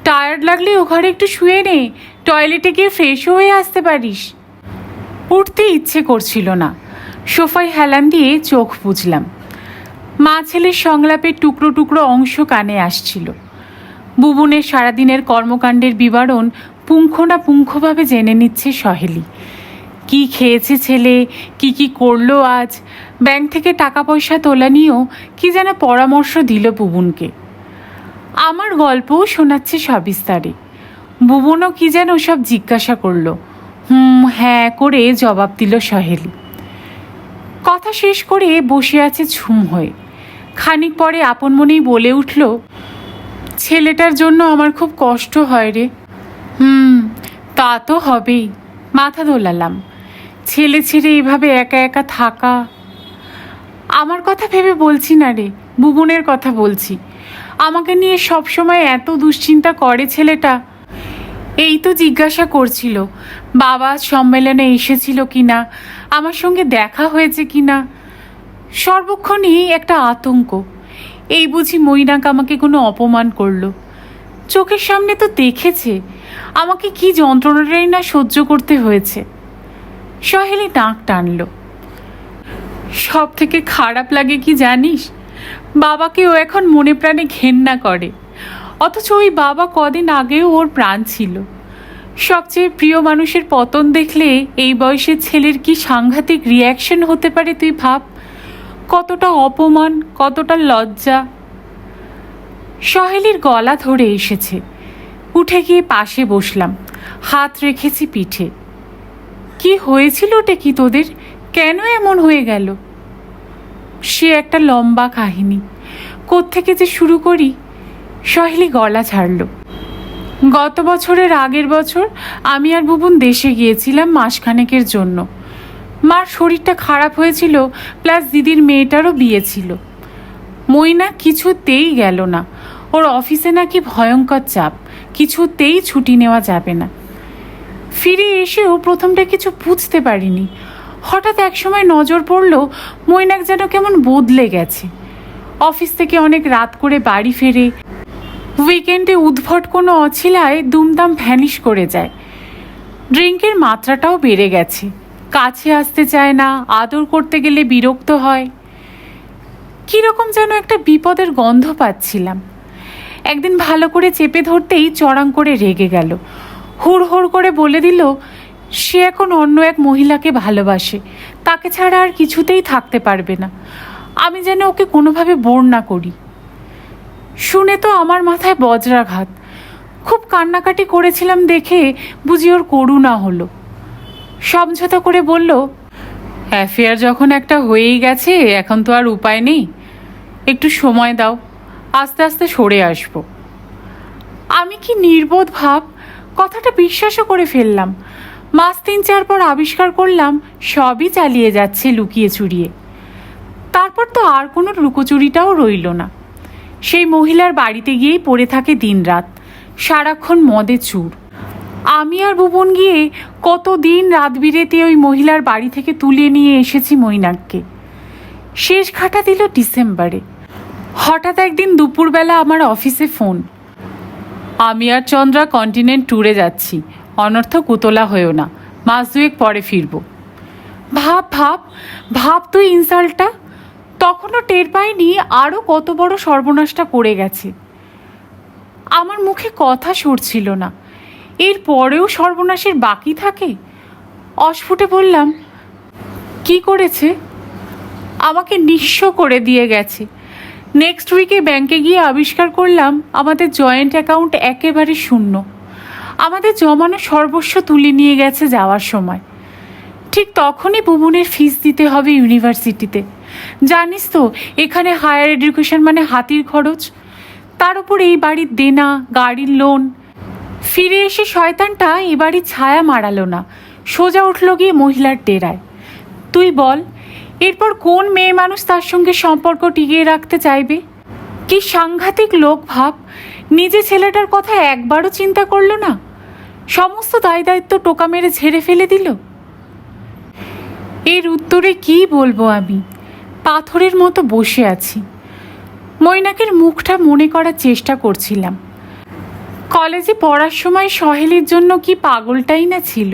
টায়ার্ড লাগলে ও ঘরে একটু শুয়ে নে, টয়লেটে গিয়ে ফ্রেশ হয়ে আসতে পারিস। উঠতে ইচ্ছে করছিল না। সোফায় হেলান দিয়ে চোখ বুঝলাম। মা ছেলের সংলাপের টুকরো টুকরো অংশ কানে আসছিল। বুবুনের সারাদিনের কর্মকাণ্ডের বিবরণ পুঙ্খানুপুঙ্খভাবে জেনে নিচ্ছে সহেলি। কি খেয়েছে ছেলে, কি কি করলো আজ, ব্যাংক থেকে টাকা পয়সা তোলা নিয়েও কি যেন পরামর্শ দিল বুবুনকে। আমার গল্পও শোনাচ্ছে সবিস্তারে। বুবুনও কি যেন সব জিজ্ঞাসা করলো। হ্যাঁ করে জবাব দিল সহেলি। কথা শেষ করে বসে আছে ঝুম হয়ে। খানিক পরে আপন মনেই বলে উঠল, ছেলেটার জন্য আমার খুব কষ্ট হয় রে। তা তো হবেই। মাথা দোলালাম। ছেলে ছেড়ে এভাবে একা একা থাকা। আমার কথা ভেবে বলছি না রে, বুবুনের কথা বলছি। আমাকে নিয়ে সবসময় এত দুশ্চিন্তা করে ছেলেটা। এই তো জিজ্ঞাসা করছিল বাবা সম্মেলনে এসেছিল কিনা, আমার সঙ্গে দেখা হয়েছে কিনা। সর্বক্ষণই একটা আতঙ্ক, এই বুঝি মৈনাক আমাকে কোনো অপমান করলো। চোখের সামনে তো দেখেছে আমাকে কি যন্ত্রণাটাই না সহ্য করতে হয়েছে। সহেলি নাক টানল। সব থেকে খারাপ লাগে কি জানিস, বাবাকেও এখন মনে প্রাণে ঘেন্না করে, অথচ ওই বাবা কদিন আগেও ওর প্রাণ ছিল। সবচেয়ে প্রিয় মানুষের পতন দেখলে এই বয়সের ছেলের কি সাংঘাতিক রিয়াকশন হতে পারে তুই ভাব। কতটা অপমান, কতটা লজ্জা। সহেলির গলা ধরে এসেছে। উঠে গিয়ে পাশে বসলাম, হাত রেখেছি পিঠে। কি হয়েছিল ওটা কি তোদের, কেন এমন হয়ে গেল? সে একটা লম্বা কাহিনী, কোত্থেকে যে শুরু করি। সহেলি গলা ছাড়ল। গত বছরের আগের বছর আমি আর বুবুন দেশে গিয়েছিলাম মাসখানেকের জন্য। মার শরীরটা খারাপ হয়েছিল, প্লাস দিদির মেয়েটারও বিয়ে ছিল। মইনা কিছুতেই গেল না। ওর অফিসে নাকি ভয়ঙ্কর চাপ, কিছুতেই ছুটি নেওয়া যাবে না। ফিরে এসেও প্রথমটা কিছু বুঝতে পারিনি। হঠাৎ একসময় নজর পড়ল মৈনাক যেন কেমন বদলে গেছে। অফিস থেকে অনেক রাত করে বাড়ি ফেরে, উইকেন্ডে উদ্ভট কোনো অছিলায় দুমদাম ভ্যানিশ করে যায়। ড্রিঙ্কের মাত্রাটাও বেড়ে গেছে, কাছে আসতে চায় না, আদর করতে গেলে বিরক্ত হয়। কীরকম যেন একটা বিপদের গন্ধ পাচ্ছিলাম। একদিন ভালো করে চেপে ধরতেই চড়াং করে রেগে গেল। হুড় হুড় করে বলে দিল সে এখন অন্য এক মহিলাকে ভালোবাসে, তাকে ছাড়া আর কিছুতেই থাকতে পারবে না। আমি যেন ওকে কোনোভাবে বোর না করি। শুনে তো আমার মাথায় বজ্রাঘাত। খুব কান্নাকাটি করেছিলাম দেখে বুঝি ওর করুণা হলো। সমঝোতা করে বলল, অ্যাফেয়ার যখন একটা হয়েই গেছে এখন তো আর উপায় নেই, একটু সময় দাও, আস্তে আস্তে সরে আসবো। আমি কি নির্বোধ ভাব, কথাটা বিশ্বাসও করে ফেললাম। মাস 3-4 পর আবিষ্কার করলাম সবই চালিয়ে যাচ্ছে লুকিয়ে চুরিয়ে। তারপর তো আর কোনো লুকোচুরিটাও রইল না। সেই মহিলার বাড়িতে গিয়েই পড়ে থাকে দিনরাত, সারাক্ষণ মদে চুর। আমি আর ভুবন গিয়ে কতদিন রাত বিরেতে ওই মহিলার বাড়ি থেকে তুলে নিয়ে এসেছি মৈনাককে। শেষ ঘাটা দিল ডিসেম্বরে। হঠাৎ একদিন দুপুরবেলা আমার অফিসে ফোন, আমি আর চন্দ্রা কন্টিনেন্ট ট্যুরে যাচ্ছি, অনর্থক উতলা হয়েও না, মাস 2 পরে ফিরব। ভাব ভাব ভাব তুই ইনসাল্টটা। তখনও টের পাইনি আরও কত বড় সর্বনাশটা করে গেছে। আমার মুখে কথা সরছিল না। এর পরেও সর্বনাশের বাকি থাকে। অস্ফুটে বললাম, কি করেছে? আমাকে নিঃস্ব করে দিয়ে গেছে। নেক্সট উইকে ব্যাংকে গিয়ে আবিষ্কার করলাম আমাদের জয়েন্ট অ্যাকাউন্ট একেবারে শূন্য। আমাদের জমানো সর্বস্ব তুলে নিয়ে গেছে যাওয়ার সময়। ঠিক তখনই বুবুনের ফিস দিতে হবে ইউনিভার্সিটিতে। জানিস তো এখানে হায়ার এডুকেশন মানে হাতির খরচ, তার উপর এই বাড়ির দেনা, গাড়ির লোন। ফিরে এসে শয়তানটা এ বাড়ির ছায়া মারালো না, সোজা উঠল গিয়ে মহিলার ডেরায়। তুই বল, এরপর কোন মেয়ে মানুষ তার সঙ্গে সম্পর্ক টিকিয়ে রাখতে চাইবে? কি সাংঘাতিক লোক ভাব, নিজে ছেলেটার কথা একবারও চিন্তা করলো না, সমস্ত দায় দায়িত্ব টোকা মেরে ঝেড়ে ফেলে দিল। এর উত্তরে কি বলবো আমি? পাথরের মতো বসে আছি। মৈনাকের মুখটা মনে করার চেষ্টা করছিলাম। কলেজে পড়ার সময় সহেলির জন্য কি পাগলটাই না ছিল।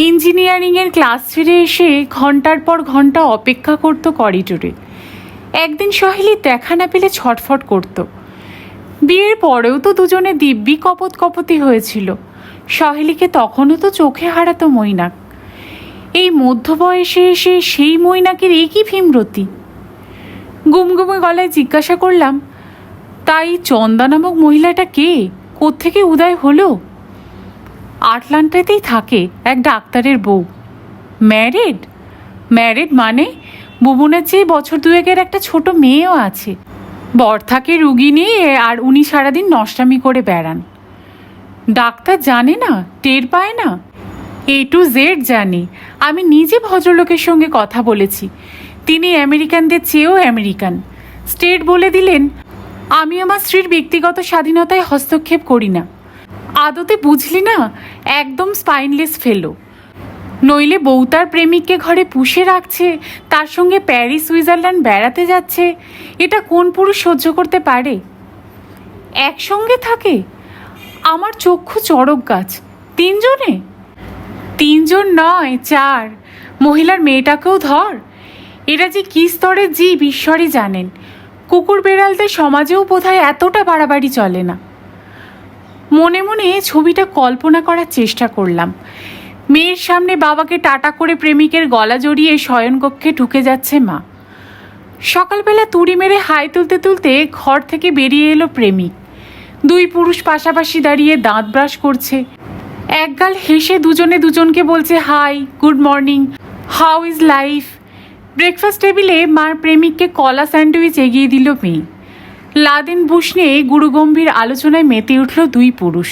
ইঞ্জিনিয়ারিংয়ের ক্লাস ছেড়ে এসে ঘন্টার পর ঘন্টা অপেক্ষা করত করিডোরে। একদিন সহেলির দেখা না পেলে ছটফট করত। বিয়ের পরেও তো দুজনে দিব্যি কপতি হয়েছিল। সহেলিকে তখনও তো চোখে হারাতো মৈনাক। এই মধ্য বয়সে এসে সেই মৈনাকের একই ভীমরতি। গুমগুমে গলায় জিজ্ঞাসা করলাম, তাই চন্দা নামক মহিলাটা কে, কোত্থেকে উদয় হলো? আটলান্টাতেই থাকে, এক ডাক্তারের বউ। ম্যারিড? ম্যারিড মানে বুবনের চেয়ে বছর 2-এর একটা ছোট মেয়েও আছে। বর থাকে রুগী নিয়ে, আর উনি সারাদিন নষ্টামি করে বেড়ান। ডাক্তার জানে না, টের পায় না? A to Z জানি। আমি নিজে ভদ্রলোকের সঙ্গে কথা বলেছি, তিনি আমেরিকানদের চেয়েও আমেরিকান। স্টেট বলে দিলেন, আমি আমার স্ত্রীর ব্যক্তিগত স্বাধীনতায় হস্তক্ষেপ করি না। আদতে বুঝলি না, একদম স্পাইনলেস ফেলো। নইলে বউ তার প্রেমিককে ঘরে পুষে রাখছে, তার সঙ্গে প্যারিস সুইজারল্যান্ড বেড়াতে যাচ্ছে, এটা কোন পুরুষ সহ্য করতে পারে? একসঙ্গে থাকে? আমার চক্ষু চড়ক গাছ। 3 জনে? 3 জন নয়, 4। মহিলার মেয়েটাকেও ধর। এরা যে কি স্তরের জীব ঈশ্বরই জানেন। কুকুর বেড়ালদের সমাজেও বোধহয় এতটা বাড়াবাড়ি চলে না। মনে মনে ছবিটা কল্পনা করার চেষ্টা করলাম। মেয়ের সামনে বাবাকে টাটা করে প্রেমিকের গলা জড়িয়ে শয়নকক্ষে ঢুকে যাচ্ছে মা। সকালবেলা তুড়ি মেরে হাই তুলতে তুলতে ঘর থেকে বেরিয়ে এলো প্রেমিক। 2 পুরুষ পাশাপাশি দাঁড়িয়ে দাঁত ব্রাশ করছে। একগাল হেসে দুজনে দুজনকে বলছে hi, good morning, how is life. Breakfast টেবিলে মার প্রেমিককে কলা স্যান্ডউইচ এগিয়ে দিল মেয়ে। লাদেন বুশ নিয়ে গুরুগম্ভীর আলোচনায় মেতে উঠল 2 পুরুষ।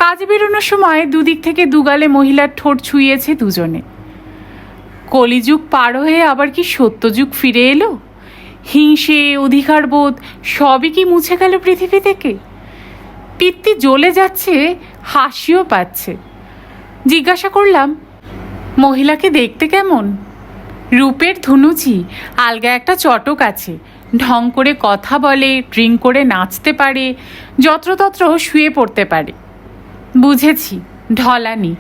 কাজে বেরোনোর সময় দুদিক থেকে দুগালে মহিলার ঠোঁট ছুঁয়েছে দুজনে। কলিযুগ পার হয়ে আবার কি সত্যযুগ ফিরে এলো? হিংসে, অধিকারবোধ সবই কি মুছে গেল পৃথিবী থেকে? পিত্তি জ্বলে যাচ্ছে, হাসিও পাচ্ছে। জিজ্ঞাসা করলাম, মহিলাকে দেখতে কেমন? রূপের ধুনুচি, আলগা একটা চটক আছে, ঢং করে কথা বলে, ড্রিঙ্ক করে নাচতে পারে, যত্রতত্র শুয়ে পড়তে পারে। বুঝেছি, ঢলানি।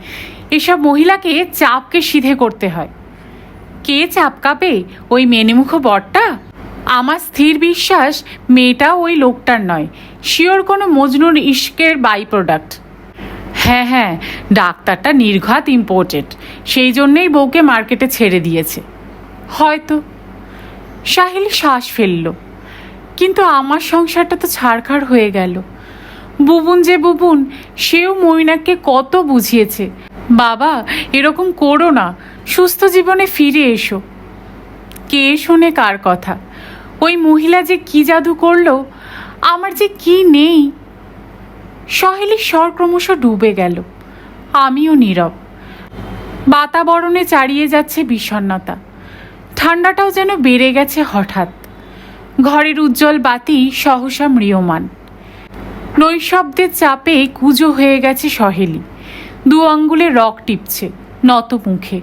এসব মহিলাকে চাপকে সিধে করতে হয়। কে চাপকাবে? ওই মেনেমুখ বরটা? আমার স্থির বিশ্বাস মেয়েটা ওই লোকটার নয়, শিওর কোনো মজনুর ইশকের বাই প্রোডাক্ট। হ্যাঁ, ডাক্তারটা নির্ঘাত ইম্পোর্টেড, সেই জন্যেই বউকে মার্কেটে ছেড়ে দিয়েছে হয়তো। সাহিল শ্বাস ফেলল। কিন্তু আমার সংসারটা তো ছাড়খাড় হয়ে গেল। বুবুন যে বুবুন, সেও মৈনাককে কত বুঝিয়েছে, বাবা এরকম করো না, সুস্থ জীবনে ফিরে এসো। কে শোনে কার কথা? ওই মহিলা যে কি জাদু করলো, আমার যে কি নেই। সহেলির স্বর ক্রমশ ডুবে গেল। আমিও নীরব। বাতাবরণে চারিয়ে যাচ্ছে বিষণ্ণতা। ঠান্ডাটাও যেন বেড়ে গেছে হঠাৎ। ঘরের উজ্জ্বল বাতি সহসা ম্রিয়মান। নৈশব্দের চাপে কুজো হয়ে গেছে সহেলি। 2 আঙ্গুলে রক টিপছে নত মুখে।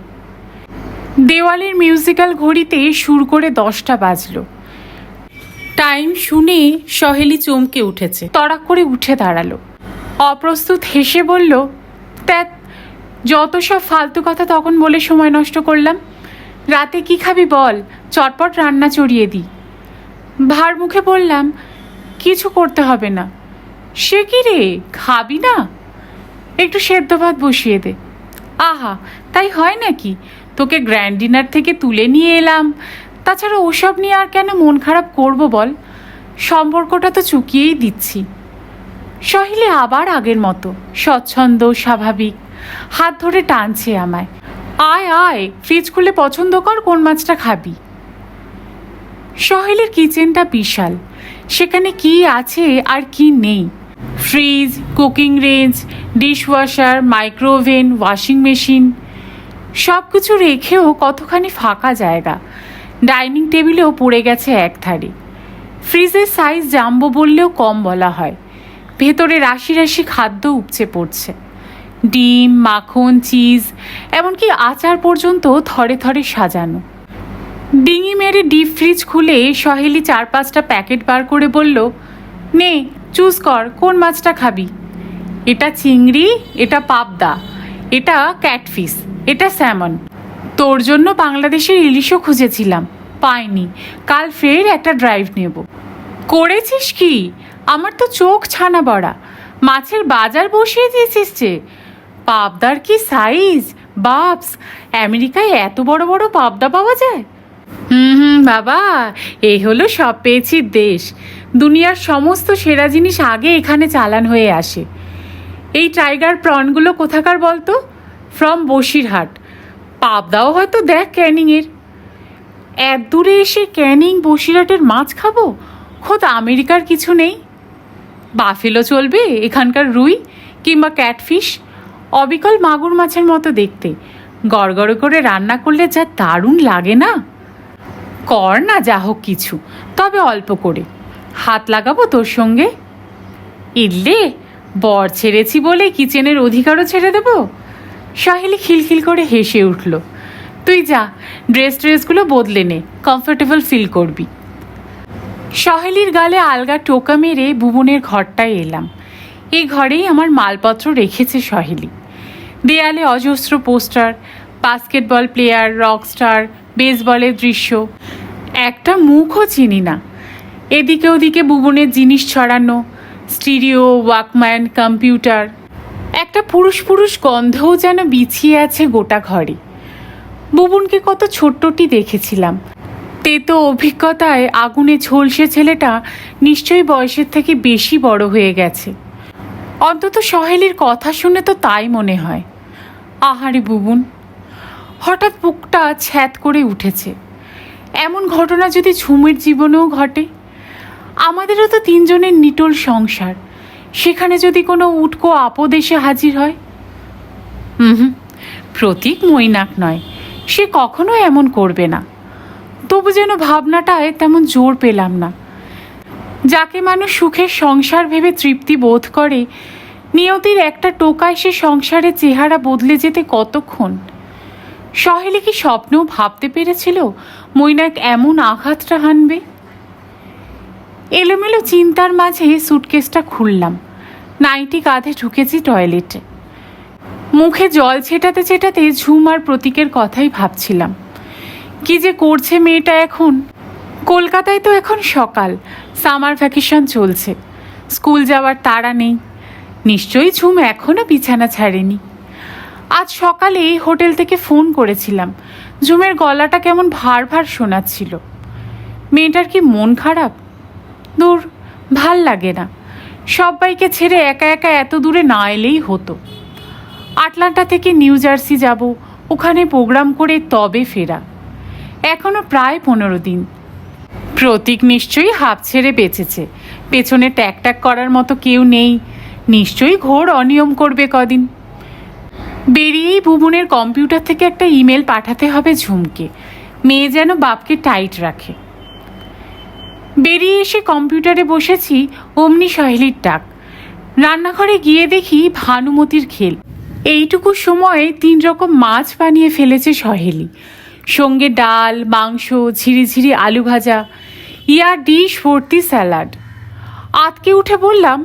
দেওয়ালের মিউজিক্যাল ঘড়িতে সুর করে 10টা বাজলো। টাইম শুনে সহেলি চমকে উঠেছে। তড়াক করে উঠে দাঁড়ালো। অপ্রস্তুত হেসে বলল, ত্যাত, যত সব ফালতু কথা তখন বলে সময় নষ্ট করলাম। রাতে কি খাবি বল, চটপট রান্না চড়িয়ে দিই। ভার মুখে বললাম, কিছু করতে হবে না। সে কি রে, খাবি না? একটু সেদ্ধ ভাত বসিয়ে দে। আহা, তাই হয় নাকি? তোকে গ্র্যান্ড ডিনার থেকে তুলে নিয়ে এলাম, তাছাড়া ওসব নিয়ে আর কেন মন খারাপ করব বল? সম্পর্কটা তো চুকিয়েই দিচ্ছি। সহিলে আবার আগের মতো স্বচ্ছন্দ স্বাভাবিক, হাত ধরে টানছে আমায়। আয় আয়, ফ্রিজ খুলে পছন্দ কর কোন মাছটা খাবি। সহেলের কিচেনটা বিশাল, সেখানে কি আছে আর কি নেই। Fridge, cooking range, dishwasher, micro oven, washing machine, সব কিছু রেখেও কতখানি ফাঁকা জায়গা। ডাইনিং টেবিলেও পড়ে গেছে এক ধারে। ফ্রিজের সাইজ জাম্বো বললেও কম বলা হয়। ভেতরে রাশি রাশি খাদ্য উপচে পড়ছে। ডিম, মাখন, চিজ, এমনকি আচার পর্যন্ত থরে থরে সাজানো। ডিঙি মেরে ডিপ ফ্রিজ খুলে সহেলি 4-5টা প্যাকেট বার করে বলল, নে চুজ কর কোন মাছটা খাবি। এটা চিংড়ি, এটা পাবদা, এটা ক্যাটফিশ, এটা স্যামন। তোর জন্য বাংলাদেশের ইলিশও খুঁজেছিলাম, পাইনি। কাল ফের একটা ড্রাইভ নেব। করেছিস কি? আমার তো চোখ ছানা বড়া। মাছের বাজার বসিয়ে দিয়েছিস যে। পাবদার কি সাইজ বাপস! আমেরিকায় এত বড় বড় পাবদা পাওয়া যায়? বাবা, এই হলো সব পেয়েছি দেশ। দুনিয়ার সমস্ত সেরা জিনিস আগে এখানে চালান হয়ে আসে। এই টাইগার প্রনগুলো কোথাকার বলতো? ফ্রম বসিরহাট। পাবদাও হয়তো দেখ ক্যানিংয়ের। এত দূরে এসে ক্যানিং বসিরহাটের মাছ খাবো? খোদ আমেরিকার কিছু নেই? বাফেলো চলবে এখানকার রুই কিংবা ক্যাটফিশ, অবিকল মাগুর মাছের মতো দেখতে। গড়গড় করে রান্না করলে যা দারুণ লাগে না। কর না যা হোক কিছু, তবে অল্প করে। হাত লাগাবো তোর সঙ্গে। ইল্লে, বর ছেড়েছি বলে কিচেনের অধিকারও ছেড়ে দেব? সহেলি খিলখিল করে হেসে উঠল। তুই যা, ড্রেসগুলো বদলে নে, কমফোর্টেবল ফিল করবি। সহেলির গালে আলগা টোকা মেরে ভুবনের ঘরটায় এলাম। এই ঘরেই আমার মালপত্র রেখেছে সহেলি। দেয়ালে অজস্র পোস্টার, বাস্কেটবল প্লেয়ার, রকস্টার, বেসবলের দৃশ্য। একটা মুখও চিনি না। এদিকে ওদিকে ভুবনের জিনিস ছড়ানো, স্টিরিও, ওয়াকম্যান, কম্পিউটার। একটা পুরুষ পুরুষ গন্ধও যেন বিছিয়ে আছে গোটা ঘরে। ভুবনকে কত ছোট্টটি দেখেছিলাম, তেতো অভিজ্ঞতায় আগুনে ঝলসে ছেলেটা নিশ্চয়ই বয়সের থেকে বেশি বড় হয়ে গেছে। অন্তত সহেলির কথা শুনে তো তাই মনে হয়। আহারে ভুবন, হঠাৎ বুকটা ছ্যাঁত করে উঠেছে। এমন ঘটনা যদি ঝুমের জীবনেও ঘটে। আমাদেরও তো তিনজনের নিটোল সংসার, সেখানে যদি কোনো উটকো আপদ এসে হাজির হয়। প্রতীক মৈনাক নয়, সে কখনো এমন করবে না। তবু যেন ভাবনাটায় তেমন জোর পেলাম না। যাকে মানুষ সুখের সংসার ভেবে তৃপ্তি বোধ করে, নিয়তির একটা টোকায় সে সংসারের চেহারা বদলে যেতে কতক্ষণ। সহেলি কি স্বপ্নেও ভাবতে পেরেছিল মৈনাক এমন আঘাতটা হানবে? এলোমেলো চিন্তার মাঝে সুটকেসটা খুললাম। নাইটি কাঁধে ঢুকেছি টয়লেটে। মুখে জল ছেটাতে ছেটাতে ঝুম আর প্রতীকের কথাই ভাবছিলাম। কি যে করছে মেয়েটা এখন। কলকাতায় তো এখন সকাল, সামার ভ্যাকেশন চলছে, স্কুল যাওয়ার তাড়া নেই। নিশ্চয়ই ঝুম এখনও বিছানা ছাড়েনি। আজ সকালে হোটেল থেকে ফোন করেছিলাম। ঝুমের গলাটা কেমন ভার ভার শোনাচ্ছিল। মেয়েটার কি মন খারাপ? দূর, ভাল লাগে না। সবাইকে ছেড়ে একা একা এত দূরে না এলেই হতো। আটলান্টা থেকে নিউ জার্সি যাব, ওখানে প্রোগ্রাম করে তবে ফেরা। এখনও প্রায় 15 দিন। প্রতীক নিশ্চয়ই হাঁপ ছেড়ে বেঁচেছে। পেছনে ট্যাক ট্যাক করার মতো কেউ নেই। নিশ্চয়ই ঘোর অনিয়ম করবে কদিন। বেরিয়েই ভুবনের কম্পিউটার থেকে একটা ইমেল পাঠাতে হবে ঝুমকে। মেয়ে যেন বাপকে টাইট রাখে। বেরিয়ে এসে কম্পিউটারে বসেছি, অমনি সহেলির ডাক। রান্নাঘরে গিয়ে দেখি ভানুমতির খেল। এইটুকু সময়ে 3 রকম মাছ বানিয়ে ফেলেছে সহেলি। সঙ্গে ডাল, মাংস, ঝিরিঝিরি আলু ভাজা, ইয়ার ডিশ ভর্তি স্যালাড। আতকে উঠে বললাম,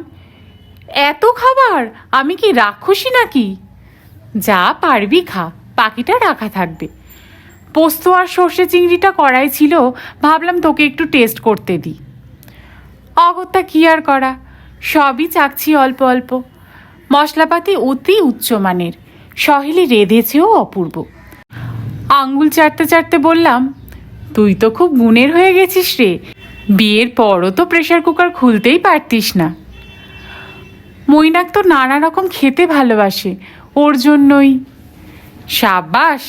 এত খাবার? আমি কি রাক্ষসী নাকি? যা পারবি খা, বাকিটা রাখা থাকবে। পোস্ত আর সর্ষে চিংড়িটা করাই ছিল, ভাবলাম তোকে একটু টেস্ট করতে দিই। অগত্যা কি আর করা, সবই চাকছি অল্প অল্প। মশলাপাতি অতি উচ্চমানের, সহেলি রেঁধেছেও অপূর্ব। আঙ্গুল চাটতে চাটতে বললাম, তুই তো খুব গুণের হয়ে গেছিস রে। বিয়ের পরও তো প্রেশার কুকার খুলতেই পারতিস না। মৈনাক তো নানা রকম খেতে ভালোবাসে, ওর জন্যই। সাব্বাস,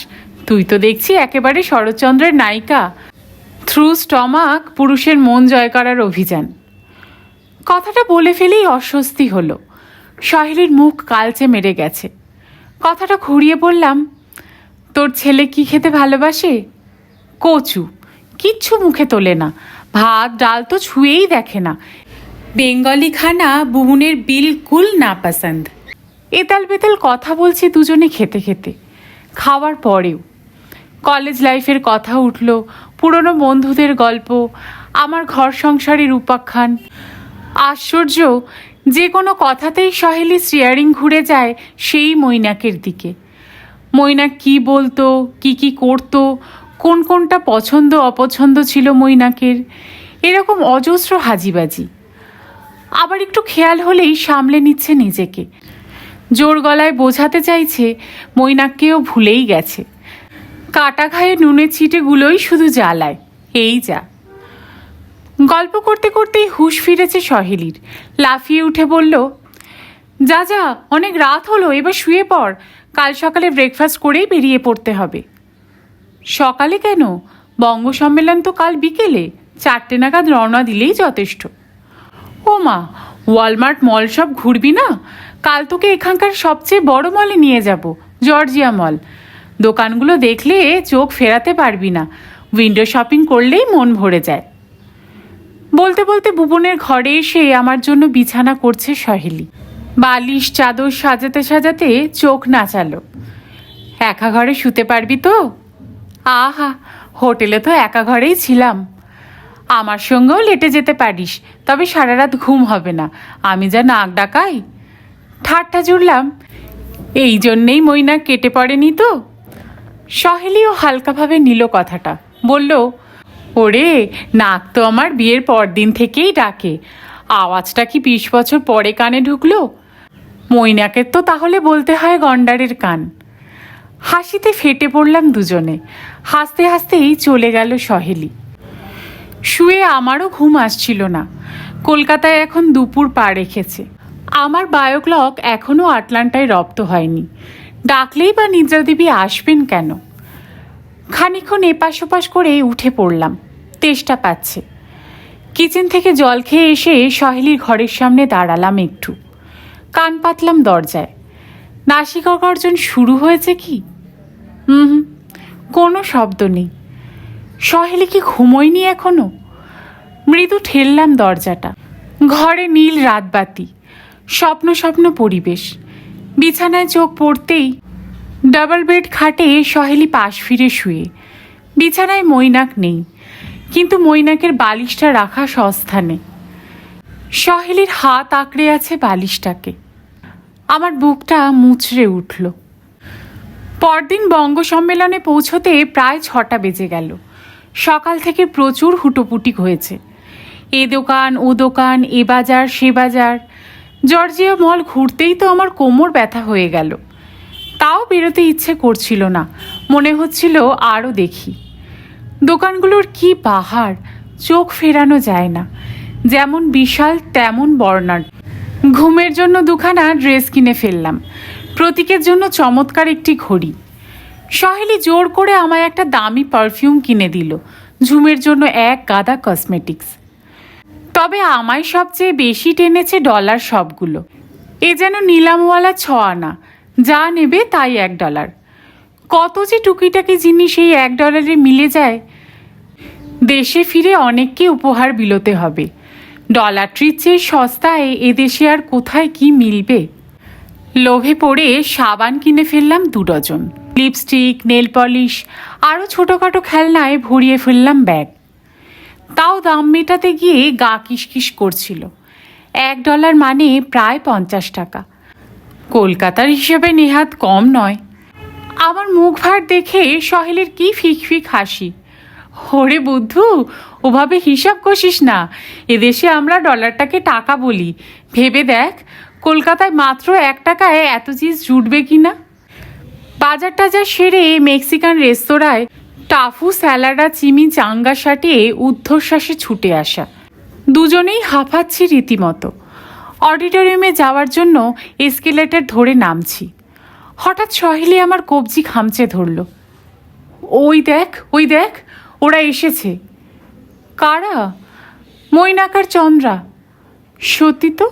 তুই তো দেখছি একেবারে শরৎচন্দ্রের নায়িকা। থ্রু স্টমাক পুরুষের মন জয় করার অভিযান। কথাটা বলে ফেলেই অস্বস্তি হলো। সহেলির মুখ কালচে মেরে গেছে। কথাটা ঘুরিয়ে বললাম, তোর ছেলে কি খেতে ভালোবাসে? কচু। কিচ্ছু মুখে তোলে না, ভাত ডাল তো ছুঁয়েই দেখে না। বেঙ্গলি খানা বুবুনের বিলকুল না পছন্দ। এতাল বেতাল কথা বলছি দুজনে খেতে খেতে। খাওয়ার পরেও কলেজ লাইফের কথা উঠল, পুরনো বন্ধুদের গল্প, আমার ঘর সংসারের উপাখ্যান। আশ্চর্য, যে কোনো কথাতেই সহেলি স্টিয়ারিং ঘুরে যায় সেই মৈনাকের দিকে। মৈনাক কি বলতো, কি করতো, কোন কোনটা পছন্দ অপছন্দ ছিল মৈনাকের, এরকম অজস্র হাজিবাজি। আবার একটু খেয়াল হলেই সামলে নিচ্ছে নিজেকে। জোর গলায় বোঝাতে চাইছে মৈনাককেও ভুলেই গেছে। কাটা ঘায়ে নুনের ছিটেগুলোই শুধু জ্বালায়, এই যা। গল্প করতে করতেই হুঁশ ফিরেছে সহেলির। লাফিয়ে উঠে বলল, যা যা, অনেক রাত হলো, এবার শুয়ে পড়। কাল সকালে ব্রেকফাস্ট করেই বেরিয়ে পড়তে হবে। সকালে কেন? বঙ্গ সম্মেলন তো কাল বিকেলে, 4টে নাগাদ রওনা দিলেই যথেষ্ট। ও মা, ওয়ালমার্ট মল সব ঘুরবি না? কাল তোকে এখানকার সবচেয়ে বড় মলে নিয়ে যাব, জর্জিয়া মল। দোকানগুলো দেখলে চোখ ফেরাতে পারবি না, উইন্ডো শপিং করলেই মন ভরে যায়। বলতে বলতে ভুবনের ঘরে এসে আমার জন্য বিছানা করছে সহেলি। বালিশ চাদর সাজাতে সাজাতে চোখ নাচালো। একা ঘরে শুতে পারবি তো? আহা, হোটেলে তো একা ঘরেই ছিলাম। আমার সঙ্গেও লেটে যেতে পারিস, তবে সারা রাত ঘুম হবে না, আমি যা নাক ডাকাই। ঠাট্টা জুড়লাম, এই জন্যেই মৈনাক কেটে পড়েনি তো? সহেলিও হালকাভাবে নিল কথাটা, বলল, ওরে, নাক তো আমার বিয়ের পরদিন থেকেই ডাকে, আওয়াজটা কি 20 বছর পরে কানে ঢুকলো? মৈনাকের তো তাহলে বলতে হয় গন্ডারের কান। হাসিতে ফেটে পড়লাম দুজনে, হাসতে হাসতেই চলে গেল সহেলি। শুয়ে আমারও ঘুম আসছিল না। কলকাতায় এখন দুপুর পা রেখেছে। আমার বায়ো ক্লক এখনও আটলান্টায় রপ্ত হয়নি। ডাকলেই বা নিদ্রাদেবী আসবেন কেন? খানিক্ষণ এপাশ ওপাশ করে উঠে পড়লাম, তেষ্টা পাচ্ছে। কিচেন থেকে জল খেয়ে এসে সহেলির ঘরের সামনে দাঁড়ালাম একটু, কান পাতলাম দরজায়। নাসিকা গর্জন শুরু হয়েছে কি? হুম, কোনো শব্দ নেই। সহেলি কি ঘুমোয়নি এখনো? মৃদু ঠেললাম দরজাটা। ঘরে নীল রাতবাতি, স্বপ্ন স্বপ্ন পরিবেশ। বিছানায় চোখ পড়তেই ডাবল বেড খাটে সহেলি পাশ ফিরে শুয়ে। বিছানায় মৈনাক নেই, কিন্তু মৈনাকের বালিশটা রাখা সস্থানে। সহেলির হাত আঁকড়ে আছে বালিশটাকে। আমার বুকটা মুচড়ে উঠল। পরদিন বঙ্গ সম্মেলনে পৌঁছতে প্রায় 6টা বেজে গেল। সকাল থেকে প্রচুর হুটোপুটি হয়েছে। এ দোকান ও দোকান, এ বাজার সে বাজার। জর্জিয়া মল ঘুরতেই তো আমার কোমর ব্যথা হয়ে গেল। তাও বেরোতে ইচ্ছে করছিল না, মনে হচ্ছিল আরও দেখি। দোকানগুলোর কি পাহাড়, চোখ ফেরানো যায় না। যেমন বিশাল তেমন বর্ণাঢ্য। ঘুমের জন্য দুখানা ড্রেস কিনে ফেললাম, প্রতীকের জন্য চমৎকার একটি ঘড়ি। সহেলি জোর করে আমায় একটা দামি পারফিউম কিনে দিল, ঝুমের জন্য এক গাদা কসমেটিক্স। তবে আমায় সবচেয়ে বেশি টেনেছে ডলার সবগুলো। এ যেন নিলামওয়ালা 6 আনা, যা নেবে তাই $1। কত যে টুকিটাকি জিনিস এই $1 মিলে যায়। দেশে ফিরে অনেককে উপহার বিলোতে হবে। ডলার ট্রির চেয়ে সস্তায় এদেশে আর কোথায় কি মিলবে? লোভে পড়ে সাবান কিনে ফেললাম 2 ডজন, লিপস্টিক, নেল পলিশ, আরও ছোটোখাটো খেলনায় ভরিয়ে ফেললাম ব্যাগ। তাও দাম মেটাতে গিয়ে গা কিসকিস করছিল। $1 মানে প্রায় 50 টাকা। কলকাতার হিসেবে নেহাত কম নয়। আমার মুখ ভার দেখে সহেলির কি ফিক ফিক হাসি। ওরে বুদ্ধু, ওভাবে হিসাব কষিস না, এদেশে আমরা ডলারটাকে টাকা বলি। ভেবে দেখ, কলকাতায় মাত্র 1 টাকায় এত চিজ জুটবে কি না। বাজার টাজার সেরে মেক্সিকান রেস্তোরাঁয় টাফু স্যালাডা চিমি চাঙ্গা সাটিয়ে ঊর্ধ্বশ্বাসে ছুটে আসা। দুজনেই হাঁফাচ্ছি রীতিমতো। অডিটোরিয়ামে যাওয়ার জন্য এসকেলেটর ধরে নামছি। হঠাৎ সহেলি আমার কবজি খামচে ধরল। ওই দেখ, ওই দেখ, ওরা এসেছে। কারা? মৈনাক আর চন্দ্রা। সত্যি তো,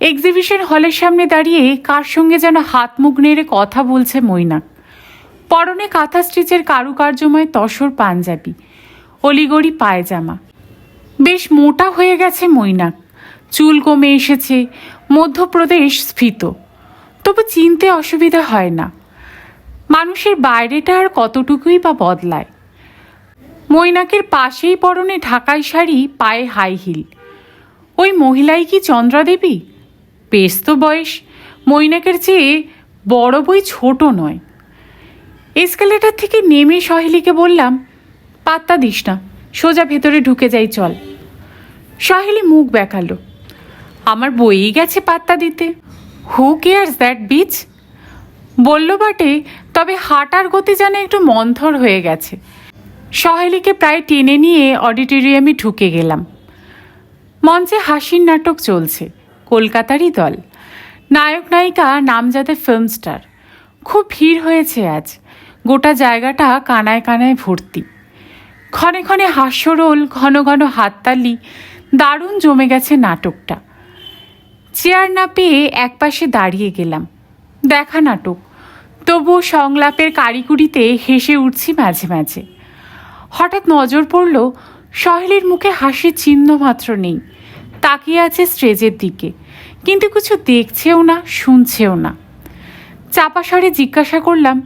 এক্সিবিশন হলের সামনে দাঁড়িয়ে কার সঙ্গে যেন হাত মুখ নেড়ে কথা বলছে মৈনাক। পরনে কাঁথা স্টিচের কারুকার্যময় তসর পাঞ্জাবি, অলিগড়ি পায়জামা। বেশ মোটা হয়ে গেছে মৈনাক, চুল কমে এসেছে, মধ্যপ্রদেশ স্ফীত। তবু চিনতে অসুবিধা হয় না। মানুষের বাইরেটা আর কতটুকুই বা বদলায়। মৈনাকের পাশেই পরনে ঢাকাই শাড়ি, পায়ে হাই হিল। ওই মহিলাই কি চন্দ্রা দেবী? বেশ তো বয়স, মৈনাকের চেয়ে বড় বই ছোট নয়। এসকেলেটার থেকে নেমে সহেলিকে বললাম, পাত্তা দিস না, সোজা ভেতরে ঢুকে যাই চল। সহেলি মুখ বেঁকালো। আমার বইই গেছে পাত্তা দিতে। Who cares that beach? বলল বটে, তবে হাঁটার গতি যেন একটু মন্থর হয়ে গেছে। সহেলিকে প্রায় টেনে নিয়ে অডিটোরিয়ামে ঢুকে গেলাম। মঞ্চে হাসির নাটক চলছে, কলকাতারই দল। নায়ক নায়িকা নামজাদা ফিল্ম স্টার। খুব ভিড় হয়েছে আজ, গোটা জায়গাটা কানায় কানায় ভর্তি। ক্ষণে ক্ষণে হাস্যরোল, ঘন ঘন হাততালি। দারুণ জমে গেছে নাটকটা। চেয়ার না পেয়ে একপাশে দাঁড়িয়ে গেলাম। দেখা নাটক, তবুও সংলাপের কারিকুরিতে হেসে উঠছি মাঝে মাঝে। হঠাৎ নজর পড়ল সহেলির মুখে হাসির চিহ্ন মাত্র নেই। তাকিয়ে আছে স্টেজের দিকে, কিন্তু কিছু দেখছেও না, শুনছেও না। চাপা স্বরে জিজ্ঞাসা করলাম,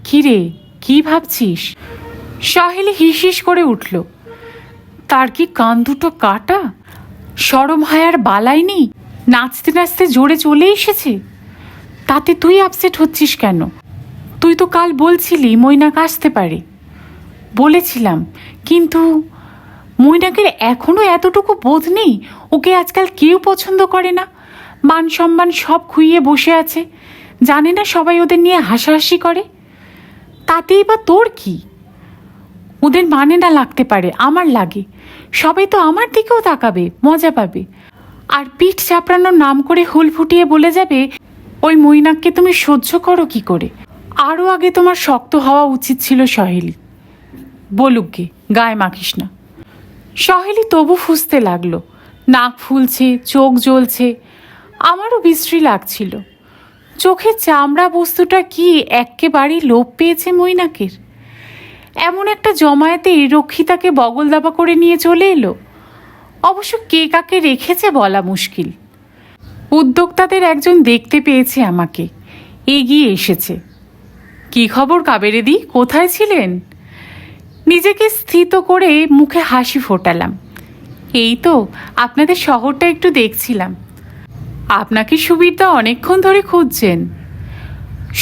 কি রে, কি ভাবছিস? সহেলি হিস হিস করে উঠল। তার কি কান দুটো কাটা? শরম হায়ার বালাই নেই, নাচতে নাচতে জোরে চলে এসেছে। তাতে তুই আপসেট হচ্ছিস কেন? তুই তো কাল বলছিলি মৈনাক আসতে পারে। বলেছিলাম, কিন্তু মৈনাকের এখনো এতটুকু বোধ নেই ওকে আজকাল কেউ পছন্দ করে না। মান সম্মান সব খুইয়ে বসে আছে, জানে না সবাই ওদের নিয়ে হাসাহাসি করে। তাতেই বা তোর কি? ওদের মানে না লাগতে পারে, আমার লাগে। সবাই তো আমার দিকেও তাকাবে, মজা পাবে। আর পিঠ চাপড়ানোর নাম করে হুল ফুটিয়ে বলে যাবে ওই মৈনাককে তুমি সহ্য করো কি করে। আরও আগে তোমার শক্ত হওয়া উচিত ছিল সহেলি। বলুক গে, গায়ে মাখিস না। সহেলি তবু ফুঁসতে লাগলো, নাক ফুলছে, চোখ জ্বলছে। আমারও বিশ্রী লাগছিল। চোখের চামড়া বস্তুটা কি এক্কেবারেই লোপ পেয়েছে মৈনাকের? এমন একটা জমায়েতে রক্ষিতাকে বগল দাবা করে নিয়ে চলে এলো। অবশ্য কে কাকে রেখেছে বলা মুশকিল। উদ্যোক্তাদের একজন দেখতে পেয়েছে আমাকে, এগিয়ে এসেছে। কি খবর কাবেরেদি, কোথায় ছিলেন? নিজেকে স্থিত করে মুখে হাসি ফোটালাম। এই তো আপনাদের শহরটা একটু দেখছিলাম। আপনাকে সুবীরদা অনেকক্ষণ ধরে খুঁজছেন।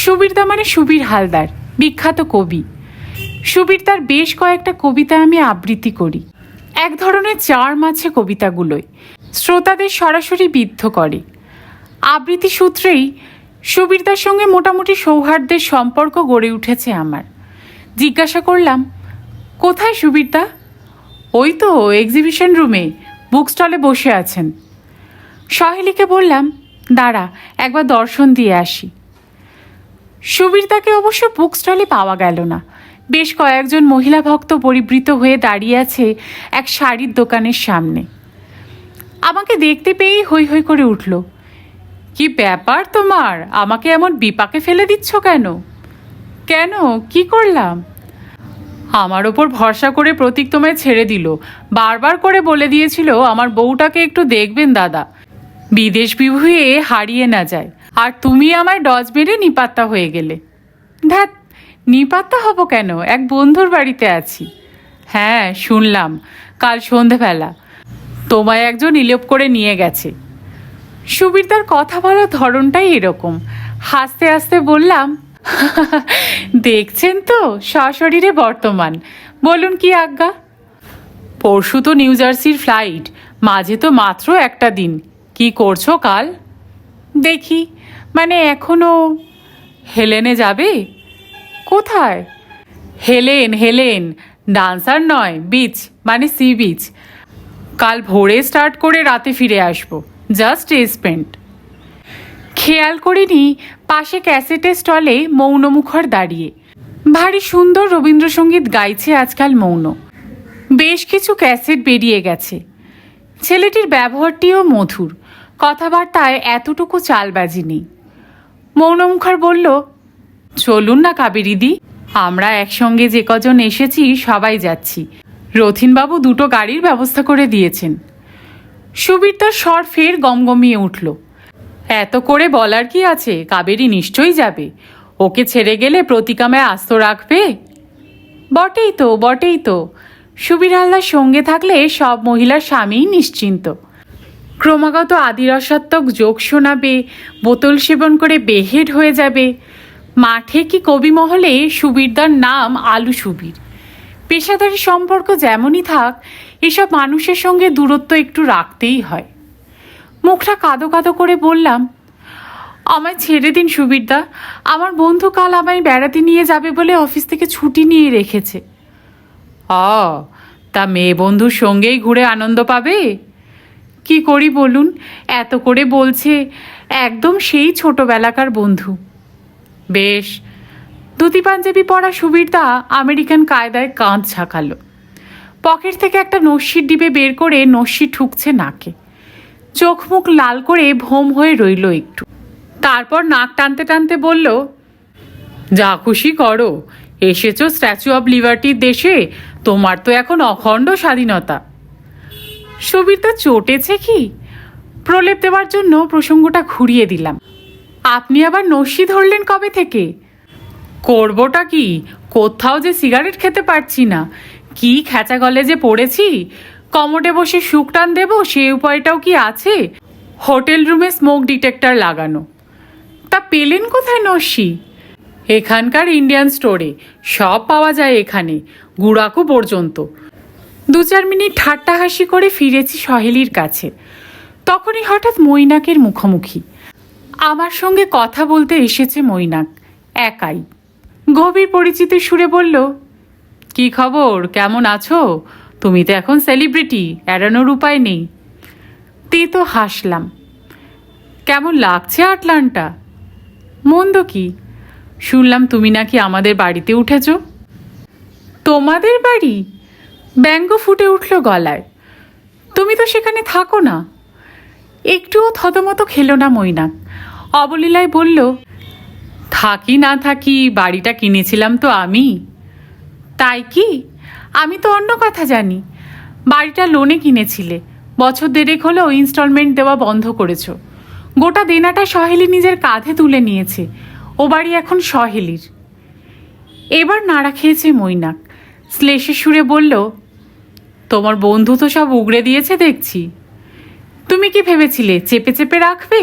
সুবীরদা মানে সুবীর হালদার, বিখ্যাত কবি। সুবীরদার বেশ কয়েকটা কবিতা আমি আবৃত্তি করি। এক ধরনের চার্ম আছে কবিতাগুলোয়, শ্রোতাদের সরাসরি বিদ্ধ করে। আবৃত্তি সূত্রেই সুবীরদার সঙ্গে মোটামুটি সৌহার্দ্যের সম্পর্ক গড়ে উঠেছে আমার। জিজ্ঞাসা করলাম, কোথায় সুবীরদা? ওই তো এক্সিবিশন রুমে, বুক স্টলে বসে আছেন। সহেলিকে বললাম, দাঁড়া একবার দর্শন দিয়ে আসি। সুবীরদাকে অবশ্য বুক স্টলে পাওয়া গেল না। বেশ কয়েকজন মহিলা ভক্ত পরিবৃত হয়ে দাঁড়িয়ে আছে এক শাড়ির দোকানের সামনে। আমাকে দেখতে পেয়েই হৈ হৈ করে উঠল। কি ব্যাপার তোমার, আমাকে এমন বিপাকে ফেলে দিচ্ছ কেন? কেন, কি করলাম? আমার ওপর ভরসা করে প্রতীক তোমায় ছেড়ে দিল। বারবার করে বলে দিয়েছিল আমার বউটাকে একটু দেখবেন দাদা, বিদেশ বিভুঁয়ে হারিয়ে না যায়। আর তুমি আমায় ডজ মেরে নিপাত্তা হয়ে গেলে। ধ্যাত, নিপাত্তা হব কেন, এক বন্ধুর বাড়িতে আছি। হ্যাঁ শুনলাম, কাল সন্ধেবেলা তোমায় একজন ইলোপ করে নিয়ে গেছে। সুবীরদার কথা বলার ধরনটাই এরকম। হাসতে হাসতে বললাম, দেখছেন তো সশরীরে বর্তমান। বলুন কি আজ্ঞা? পরশু তো নিউ জার্সির ফ্লাইট, মাঝে তো মাত্র একটা দিন। কি করছো কাল? দেখি, মানে এখনো। হেলেনে যাবে? কোথায়? হেলেন, হেলেন ডান্সার নয়, বিচ মানে সি বিচ। কাল ভোরে স্টার্ট করে রাতে ফিরে আসবো, জাস্ট স্পেন্ট। খেয়াল করিনি পাশে ক্যাসেটের স্টলে মৌনমুখর দাঁড়িয়ে। ভারী সুন্দর রবীন্দ্রসঙ্গীত গাইছে আজকাল মৌন। বেশ কিছু ক্যাসেট বেরিয়ে গেছে। ছেলেটির ব্যবহারটিও মধুর, কথাবার্তায় এতটুকু চালবাজি নেই। মৌনমুখর বলল, চলুন না কাবেরিদি, আমরা একসঙ্গে যে কজন এসেছি সবাই যাচ্ছি। রথিনবাবু দুটো গাড়ির ব্যবস্থা করে দিয়েছেন। সুবীরদার স্বর ফের গমগমিয়ে উঠল। এত করে বলার কি আছে, কাবেরী নিশ্চয়ই যাবে। ওকে ছেড়ে গেলে প্রতিকামায় আস্ত রাখবে। বটেই তো, বটেই তো। সুবীর হালদার সঙ্গে থাকলে সব মহিলার স্বামীই নিশ্চিন্ত। ক্রমাগত আদিরসাত্মক যোগ শোনাবে, বোতল সেবন করে বেহেড হয়ে যাবে। মাঠে কি কবি মহলে সুবীরদার নাম আলু সুবীর। পেশাদারি সম্পর্ক যেমনই থাক, এসব মানুষের সঙ্গে দূরত্ব একটু রাখতেই হয়। মুখটা কাঁদো কাঁদো করে বললাম, আমায় ছেড়ে দিন সুবীরদা। আমার বন্ধু কাল আমায় বেড়াতে নিয়ে যাবে বলে অফিস থেকে ছুটি নিয়ে রেখেছে। তা মেয়ে বন্ধুর সঙ্গেই ঘুরে আনন্দ পাবে? কি করি বলুন, এত করে বলছে, একদম সেই ছোটবেলাকার বন্ধু। বেশ। ধুতি পাঞ্জাবি পরা সুবীরদা আমেরিকান কায়দায় কাঁধ ঝাঁকালো। পকেট থেকে একটা নস্যির ডিবে বের করে নস্যি ঠুকছে নাকে। চোখ মুখ লাল করে ভোম হয়ে রইল একটু। তারপর নাক টানতে টানতে বলল, যা খুশি করো, এসেছো স্ট্যাচু অব লিবার্টির দেশে, তোমার তো এখন অখণ্ড স্বাধীনতা। সুবীরদা চটেছে কি? প্রলেপ দেওয়ার জন্য প্রসঙ্গটা ঘুরিয়ে দিলাম। আপনি আবার নস্যি ধরলেন কবে থেকে? করবোটা কি, কোথাও যে সিগারেট খেতে পারছি না, কি খেঁচা গলে যে পড়েছি। কমোডে বসে সুখ টান দেবো সে উপায়টাও কি আছে? হোটেল রুমে স্মোক ডিটেক্টর লাগানো। তা পেলেন কোথায় নস্যি? এখানকার ইন্ডিয়ান স্টোরে সব পাওয়া যায় এখানে, গুড়াকু পর্যন্ত। 2-4 মিনিট ঠাট্টা হাসি করে ফিরেছি সহেলির কাছে। তখনই হঠাৎ মৈনাকের মুখোমুখি। আমার সঙ্গে কথা বলতে এসেছে মৈনাক, একাই। গভীর পরিচিতির সুরে বলল, কি খবর, কেমন আছো? তুমি তো এখন সেলিব্রিটি, এড়ানোর উপায় নেই। তো হাসলাম। কেমন লাগছে আটলান্টা? মন্দ কি? শুনলাম তুমি নাকি আমাদের বাড়িতে উঠেছ। তোমাদের বাড়ি? ব্যঙ্গ ফুটে উঠল গলায়। তুমি তো সেখানে থাকো না। একটুও থতমত খেলো না মৈনাক, অবলীলায় বলল, থাকি না থাকি বাড়িটা কিনেছিলাম তো আমি। তাই কি? আমি তো অন্য কথা জানি। বাড়িটা লোনে কিনেছিলে, বছর 1.5 হলো ইনস্টলমেন্ট দেওয়া বন্ধ করেছ। গোটা দেনাটা সহেলি নিজের কাঁধে তুলে নিয়েছে। ও বাড়ি এখন সহেলির। এবার নাড়া খেয়েছে মৈনাক, শ্লেষের সুরে বলল, তোমার বন্ধু তো সব উগড়ে দিয়েছে দেখছি। তুমি কি ভেবেছিলে চেপে চেপে রাখবে?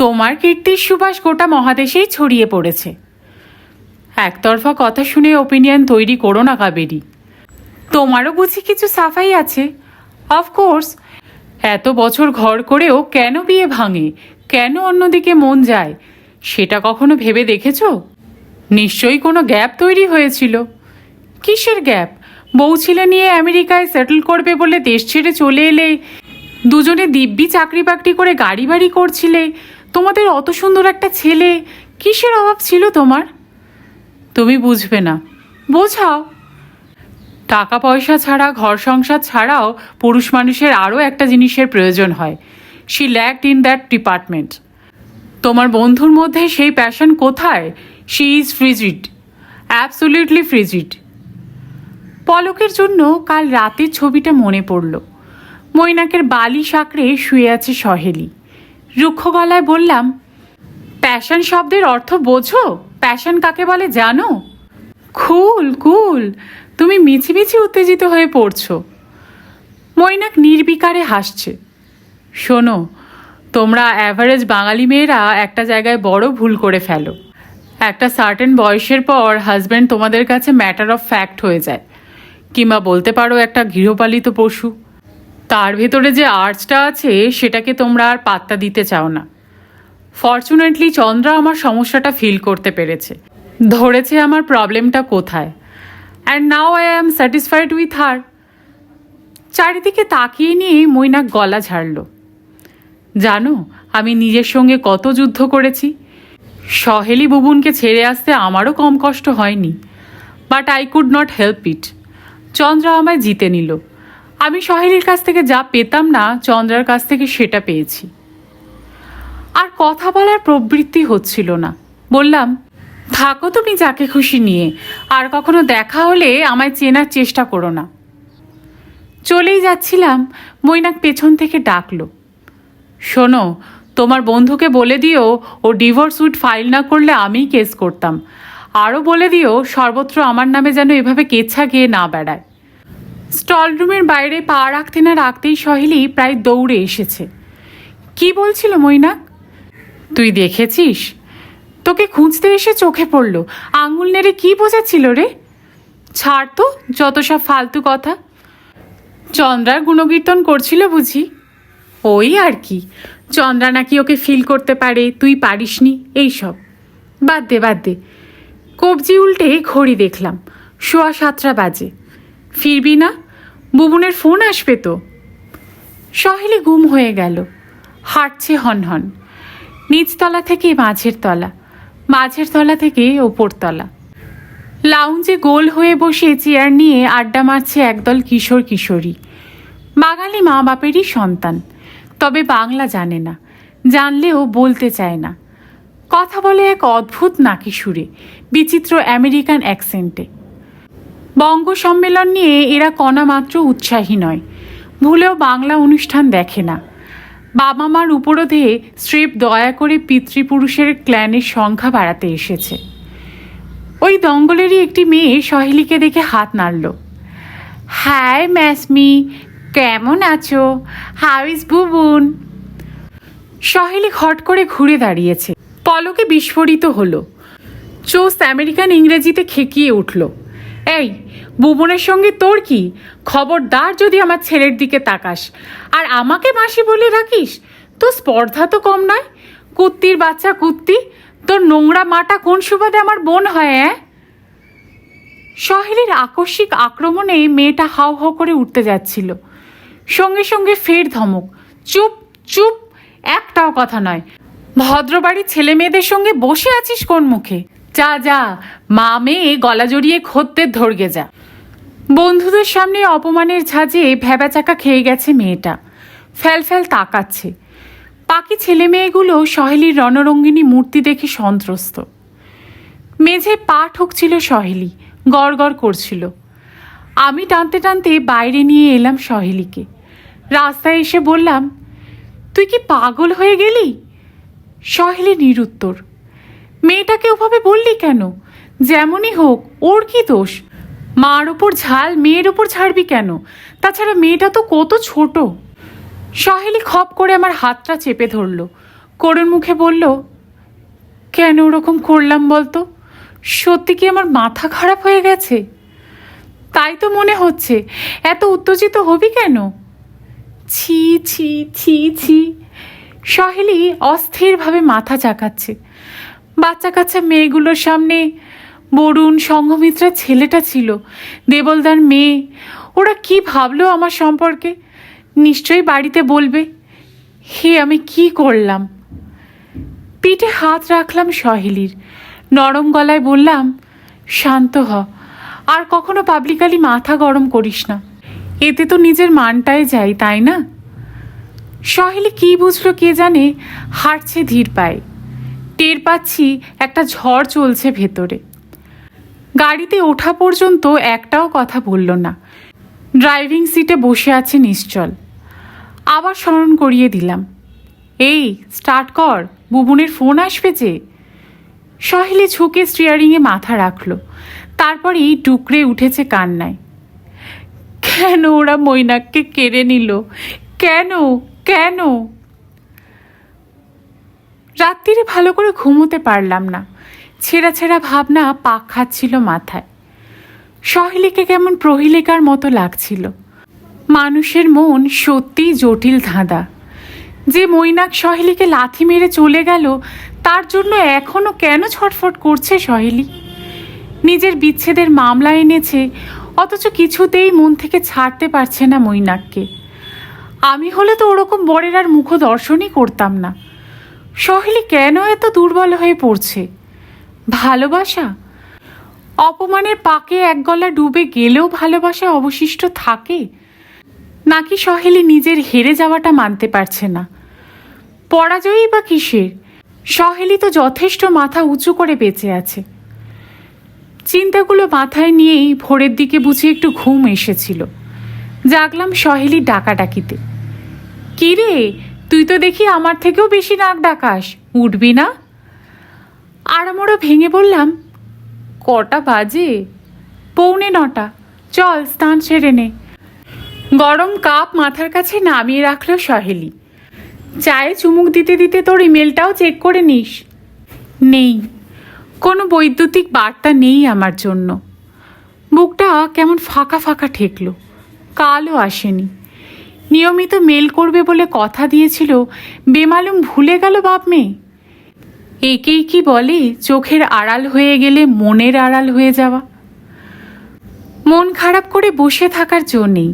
তোমার কীর্তির সুবাস গোটা মহাদেশেই ছড়িয়ে পড়েছে। একতরফা কথা শুনে ওপিনিয়ন তৈরি করো না কাবেরী। তোমারও বুঝি কিছু সাফাই আছে? অফকোর্স, এত বছর ঘর করেও কেন বিয়ে ভাঙে, কেন অন্যদিকে মন যায়, সেটা কখনো ভেবে দেখেছো? নিশ্চয়ই কোনো গ্যাপ তৈরি হয়েছিল। কিসের গ্যাপ? বউ ছেলে নিয়ে আমেরিকায় সেটেল করবে বলে দেশ ছেড়ে চলে এলে, দুজনে দিব্যি চাকরি বাকরি করে গাড়ি বাড়ি করছিলে, তোমাদের অত সুন্দর একটা ছেলে, কিসের অভাব ছিল তোমার? তুমি বুঝবে না, বোঝাও। টাকা পয়সা ছাড়া, ঘর সংসার ছাড়াও পুরুষ মানুষের আরও একটা জিনিসের প্রয়োজন হয়। She lacked in that department. তোমার বন্ধুর মধ্যে সেই প্যাশন কোথায়? She is frigid, absolutely frigid. পলকের জন্য কাল রাতের ছবিটা মনে পড়ল। মৈনাকের বালি সাঁকড়ে শুয়ে আছে সহেলি। রুক্ষ গলায় বললাম, প্যাশন শব্দের অর্থ বোঝো? প্যাশন কাকে বলে জানো? কুল কুল, তুমি মিছিমিছি উত্তেজিত হয়ে পড়ছো। মৈনাক নির্বিকারে হাসছে। শোনো, তোমরা অ্যাভারেজ বাঙালি মেয়েরা একটা জায়গায় বড় ভুল করে ফেলো। একটা সার্টেন বয়সের পর হাজব্যান্ড তোমাদের কাছে ম্যাটার অফ ফ্যাক্ট হয়ে যায়, কিংবা বলতে পারো একটা গৃহপালিত পশু। তার ভেতরে যে আর্টসটা আছে সেটাকে তোমরা আর পাত্তা দিতে চাও না। ফর্চুনেটলি চন্দ্রা আমার সমস্যাটা ফিল করতে পেরেছে, ধরেছে আমার প্রবলেমটা কোথায়। And now I am satisfied with her. চারিদিকে তাকিয়ে নিয়ে মৈনাক গলা ঝাড়ল। জানো, আমি নিজের সঙ্গে কত যুদ্ধ করেছি। সহেলি বুবুনকে ছেড়ে আসতে আমারও কম কষ্ট হয়নি। But I could not help it. Chandra আমায় জিতে নিল। আমি সহেলির কাছ থেকে যা পেতাম না, চন্দ্রার কাছ থেকে সেটা পেয়েছি। আর কথা বলার প্রবৃত্তি হচ্ছিল না। বললাম, থাকো তুমি যাকে খুশি নিয়ে, আর কখনো দেখা হলে আমায় চেনার চেষ্টা করো না। চলেই যাচ্ছিলাম, মৈনাক পেছন থেকে ডাকলো, শোনো, তোমার বন্ধুকে বলে দিও ও ডিভোর্স সুট ফাইল না করলে আমিই কেস করতাম। আরও বলে দিও সর্বত্র আমার নামে যেন এভাবে কেচ্ছা গিয়ে না বেড়ায়। স্টল রুমের বাইরে পা রাখতে না রাখতেই সহেলি প্রায় দৌড়ে এসেছে। কি বলছিল মৈনাক? তুই দেখেছিস? তোকে খুঁজতে এসে চোখে পড়ল। আঙুল নেড়ে কি বোঝাচ্ছিল রে? ছাড় তো, যত সব ফালতু কথা। চন্দ্রার গুণকীর্তন করছিল বুঝি? ওই আর কি, চন্দ্রা নাকি ওকে ফিল করতে পারে, তুই পারিসনি, এইসব। বাদ দে বাদ দে। কবজি উল্টে ঘড়ি দেখলাম, 7:15 বাজে। ফিরবি না? বুবুনের ফোন আসবে তো। সহেলি গুম হয়ে গেল। হাঁটছে হনহন। নিচতলা থেকে মাঝের তলা, মাঝের তলা থেকে ওপর তলা। লাউঞ্জে গোল হয়ে বসে চেয়ার নিয়ে আড্ডা মারছে একদল কিশোর কিশোরী। বাঙালি মা বাপেরই সন্তান, তবে বাংলা জানে না, জানলেও বলতে চায় না। কথা বলে এক অদ্ভুত নাকি সুরে, বিচিত্র আমেরিকান অ্যাকসেন্টে। বঙ্গ সম্মেলন নিয়ে এরা কণামাত্র উৎসাহী নয়, ভুলেও বাংলা অনুষ্ঠান দেখে না। বাবা মার উপরোধে স্রেফ দয়া করে পিতৃপুরুষের ক্ল্যানের সংখ্যা বাড়াতে এসেছে। ওই দঙ্গলেরই একটি মেয়ে সহেলিকে দেখে হাত নাড়ল। হাই ম্যাসমি, কেমন আছো? How is Bubun? Saheli hot করে ঘুরে দাঁড়িয়েছে, পলকে বিস্ফোরিত হলো, চোস্ত আমেরিকান ইংরেজিতে খেকিয়ে উঠল। এই, বুবনের সঙ্গে তোর কি? খবরদার যদি আমার ছেলের দিকে তাকাস আর আমাকে মাসি বলে রাখিস। তো স্পর্ধা তো কম নয়। কুত্তির বাচ্চা কুত্তি, তোর নোংরা মাটা কোন সুবাদে আমার বোন হয়? সহেলির আকস্মিক আক্রমণে মেয়েটা হাউ হাউ করে উঠতে যাচ্ছিল। সঙ্গে সঙ্গে ফের ধমক, চুপ চুপ, একটাও কথা নয়। ভদ্রবাড়ির ছেলে মেয়েদের সঙ্গে বসে আছিস কোন মুখে? যা যা, মা মেয়ে গলা জড়িয়ে খদ্দের ধরগে যা। বন্ধুদের সামনে অপমানের ঝাঁজে ভ্যাবাচাকা খেয়ে গেছে মেয়েটা, ফ্যাল ফ্যাল তাকাচ্ছে। বাকি ছেলে মেয়েগুলো সহেলির রণরঙ্গিনী মূর্তি দেখে সন্ত্রস্ত। মেঝে পা ঠুকছিল সহেলি, গড় গড় করছিল। আমি টানতে টানতে বাইরে নিয়ে এলাম সহেলিকে। রাস্তায় এসে বললাম, তুই কি পাগল হয়ে গেলি? সহেলি নিরুত্তর। মেয়েটাকে ওভাবে বললি কেন? যেমনই হোক, ওর কি দোষ? মার ওপর ঝাল মেয়ের ওপর ছাড়বি কেন? তাছাড়া মেয়েটা তো কত ছোট। সহেলি খপ করে আমার হাতটা চেপে ধরল, করুণ মুখে বলল, কেন ওরকম করলাম বলতো? সত্যি কি আমার মাথা খারাপ হয়ে গেছে? তাই তো মনে হচ্ছে। এত উত্তেজিত হবি কেন? ছি ছি ছি ছি। সহেলি অস্থিরভাবে মাথা চাকাচ্ছে। বাচ্চা কাচ্চা মেয়েগুলোর সামনে বরুণ, সংঘমিত্রার ছেলেটা ছিল, দেবলদার মেয়ে, ওরা কি ভাবলো আমার সম্পর্কে? নিশ্চয়ই বাড়িতে বলবে। হে, আমি কি করলাম? পিঠে হাত রাখলাম সহেলির, নরম গলায় বললাম, শান্ত হ, আর কখনো পাবলিকালি মাথা গরম করিস না। এতে তো নিজের মানটাই যাই, তাই না? সহেলি কি বুঝলো কে জানে, হাঁটছে ধীর পায়ে। টের পাচ্ছি একটা ঝড় চলছে ভেতরে। গাড়িতে ওঠা পর্যন্ত একটাও কথা বলল না, ড্রাইভিং সিটে বসে আছে নিশ্চল। আবার স্মরণ করিয়ে দিলাম, এই স্টার্ট কর, বুবুনের ফোন আসবে যে। সহেলি ঝুঁকে স্টিয়ারিংয়ে মাথা রাখলো, তারপরেই ডুকরে উঠেছে কান্নায়। কেন ওরা মৈনাককে কেড়ে নিল? কেন কেন? রাত্রিরে ভালো করে ঘুমোতে পারলাম না। ছেঁড়া ছেঁড়া ভাবনা পাক খাচ্ছিল মাথায়। সহেলিকে কেমন প্রহেলিকার মতো লাগছিল। মানুষের মন সত্যিই জটিল ধাঁধা। যে মৈনাক সহেলিকে লাথি মেরে চলে গেল, তার জন্য এখনো কেন ছটফট করছে সহেলি? নিজের বিচ্ছেদের মামলা এনেছে, অথচ কিছুতেই মন থেকে ছাড়তে পারছে না মৈনাককে। আমি হলে তো ওরকম বরের আর মুখ দর্শনই করতাম না। সহেলি কেন এত দুর্বল হয়ে পড়ছে? ভালোবাসা? অপমানের পাকে এক গলা ডুবে গেলেও ভালোবাসা অবশিষ্ট থাকে? নাকি সহেলি নিজের হেরে যাওয়াটা মানতে পারছে না? পরাজয়ই বা কিসের? সহেলি তো যথেষ্ট মাথা উঁচু করে বেঁচে আছে। চিন্তাগুলো মাথায় নিয়েই ভোরের দিকে বুঝি একটু ঘুম এসেছিল। জাগলাম সহেলির ডাকাডাকিতে। কি রে, তুই তো দেখি আমার থেকেও বেশি নাক ডাকাস, উঠবি না? আড়ামোড়া ভেঙে বললাম, কটা বাজে? 8:45। চল স্নান সেরে নে। গরম কাপ মাথার কাছে নামিয়ে রাখলো সহেলি। চায়ে চুমুক দিতে দিতে তোর ইমেলটাও চেক করে নিস। নেই, কোনো বৈদ্যুতিক বার্তা নেই আমার জন্য। বুকটা কেমন ফাঁকা ফাঁকা ঠেকল। কালও আসেনি। নিয়মিত মেল করবে বলে কথা দিয়েছিল, বেমালুম ভুলে গেল বাপ মেয়ে। একেই কি বলে চোখের আড়াল হয়ে গেলে মনের আড়াল হয়ে যাওয়া? মন খারাপ করে বসে থাকার জন্যেই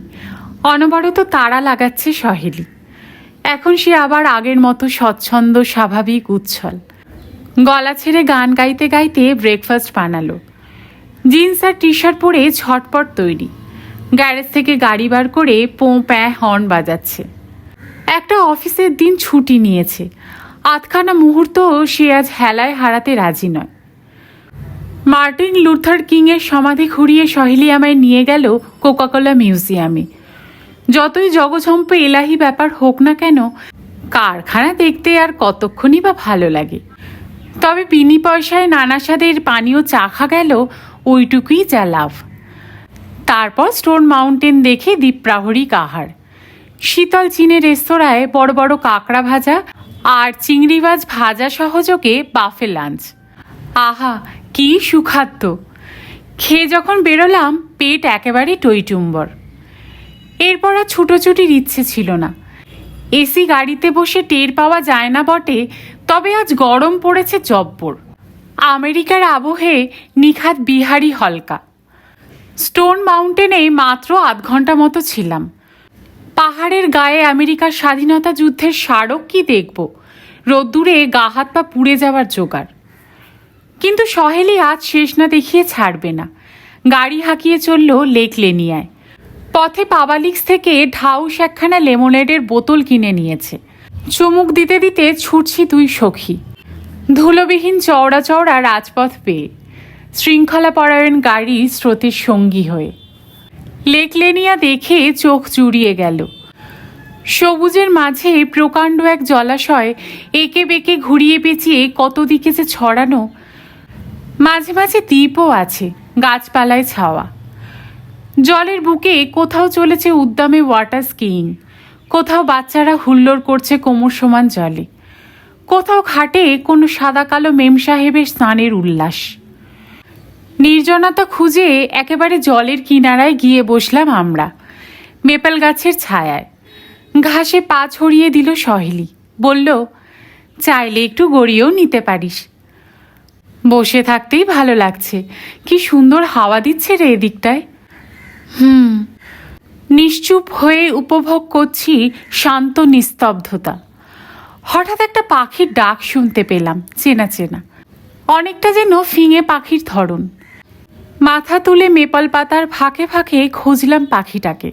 অনবরত তাড়া লাগাচ্ছে সহেলি। এখন সে আবার আগের মতো স্বচ্ছন্দ, স্বাভাবিক, উচ্ছল। গলা ছেড়ে গান গাইতে গাইতে ব্রেকফাস্ট বানালো। জিন্স আর টি শার্ট পরে ঝটপট তৈরি। গ্যারেজ থেকে গাড়ি বার করে পোঁ প্যাঁ হর্ন বাজাচ্ছে। একটা অফিসের দিন ছুটি নিয়েছে। আধখানা মুহূর্ত সে আজ হেলায় হারাতে রাজি নয়। মার্টিন লুথার কিংয়ের সমাধি ঘুরিয়ে সহেলি আমায় নিয়ে গেল কোকাকোলা মিউজিয়ামে। যতই জগঝম্প এলাহি ব্যাপার হোক না কেন, কারখানা দেখতে আর কতক্ষণই বা ভালো লাগে। তবে বিনি পয়সায় নানা স্বাদের পানীয় চাখা গেল, ওইটুকুই যা লাভ। তারপর স্টোন মাউন্টেন দেখে দ্বীপ্রাহরিক আহার। শীতল চীনের রেস্তোরাঁয় বড় বড় কাঁকড়া ভাজা আর চিংড়ি মাছ ভাজা সহযোগে বাফে লাঞ্চ। আহা, কি সুখাদ্য! খেয়ে যখন বেরোলাম, পেট একেবারে টইটুম্বর। এরপর আর ছুটোছুটির ইচ্ছে ছিল না। এসি গাড়িতে বসে টের পাওয়া যায় না বটে, তবে আজ গরম পড়েছে জব্বর। আমেরিকার আবহে নিখাত বিহারি হলকা। স্টোন মাউন্টেনে মাত্র ৮ ঘন্টা মতো ছিলাম। পাহাড়ের গায়ে আমেরিকার স্বাধীনতা যুদ্ধের স্মারক কি দেখব, রোদ্দুরে গা হাত পা পুড়ে যাওয়ার জোগাড়। কিন্তু সহেলি আজ শেষ না দেখিয়ে ছাড়বে না। গাড়ি হাঁকিয়ে চলল লেক লেনিয়ায়। পথে পাবালিক্স থেকে ঢাউস একখানা লেমনেডের বোতল কিনে নিয়েছে। চুমুক দিতে দিতে ছুটছি 2 সখী, ধুলোবিহীন চওড়া চওড়া রাজপথ পেয়ে, শৃঙ্খলাপরায়ণ গাড়ি স্রোতের সঙ্গী হয়ে। লেক লেনিয়া দেখে চোখ জুড়িয়ে গেল। সবুজের মাঝে প্রকাণ্ড এক জলাশয় এঁকে বেঁকে ঘুরিয়ে পেঁচিয়ে কত দিকে যে ছড়ানো। মাঝে মাঝে দ্বীপও আছে, গাছপালায় ছাওয়া। জলের বুকে কোথাও চলেছে উদ্দামে ওয়াটার স্কিইং, কোথাও বাচ্চারা হুল্লোড় করছে কোমর সমান জলে, কোথাও ঘাটে কোনো সাদা কালো মেম সাহেবের স্নানের উল্লাস। নির্জনতা খুঁজে একেবারে জলের কিনারায় গিয়ে বসলাম আমরা, মেপেল গাছের ছায়ায়। ঘাসে পা ছড়িয়ে দিল সহেলি, বলল, চাইলে একটু গড়িয়েও নিতে পারিস। বসে থাকতেই ভালো লাগছে, কি সুন্দর হাওয়া দিচ্ছে রে এদিকটায়। নিশ্চুপ হয়ে উপভোগ করছি শান্ত নিস্তব্ধতা। হঠাৎ একটা পাখির ডাক শুনতে পেলাম, চেনা চেনা, অনেকটা যেন ফিঙে পাখির ধরন। মাথা তুলে মেপল পাতার ফাঁকে ফাঁকে খুঁজলাম পাখিটাকে।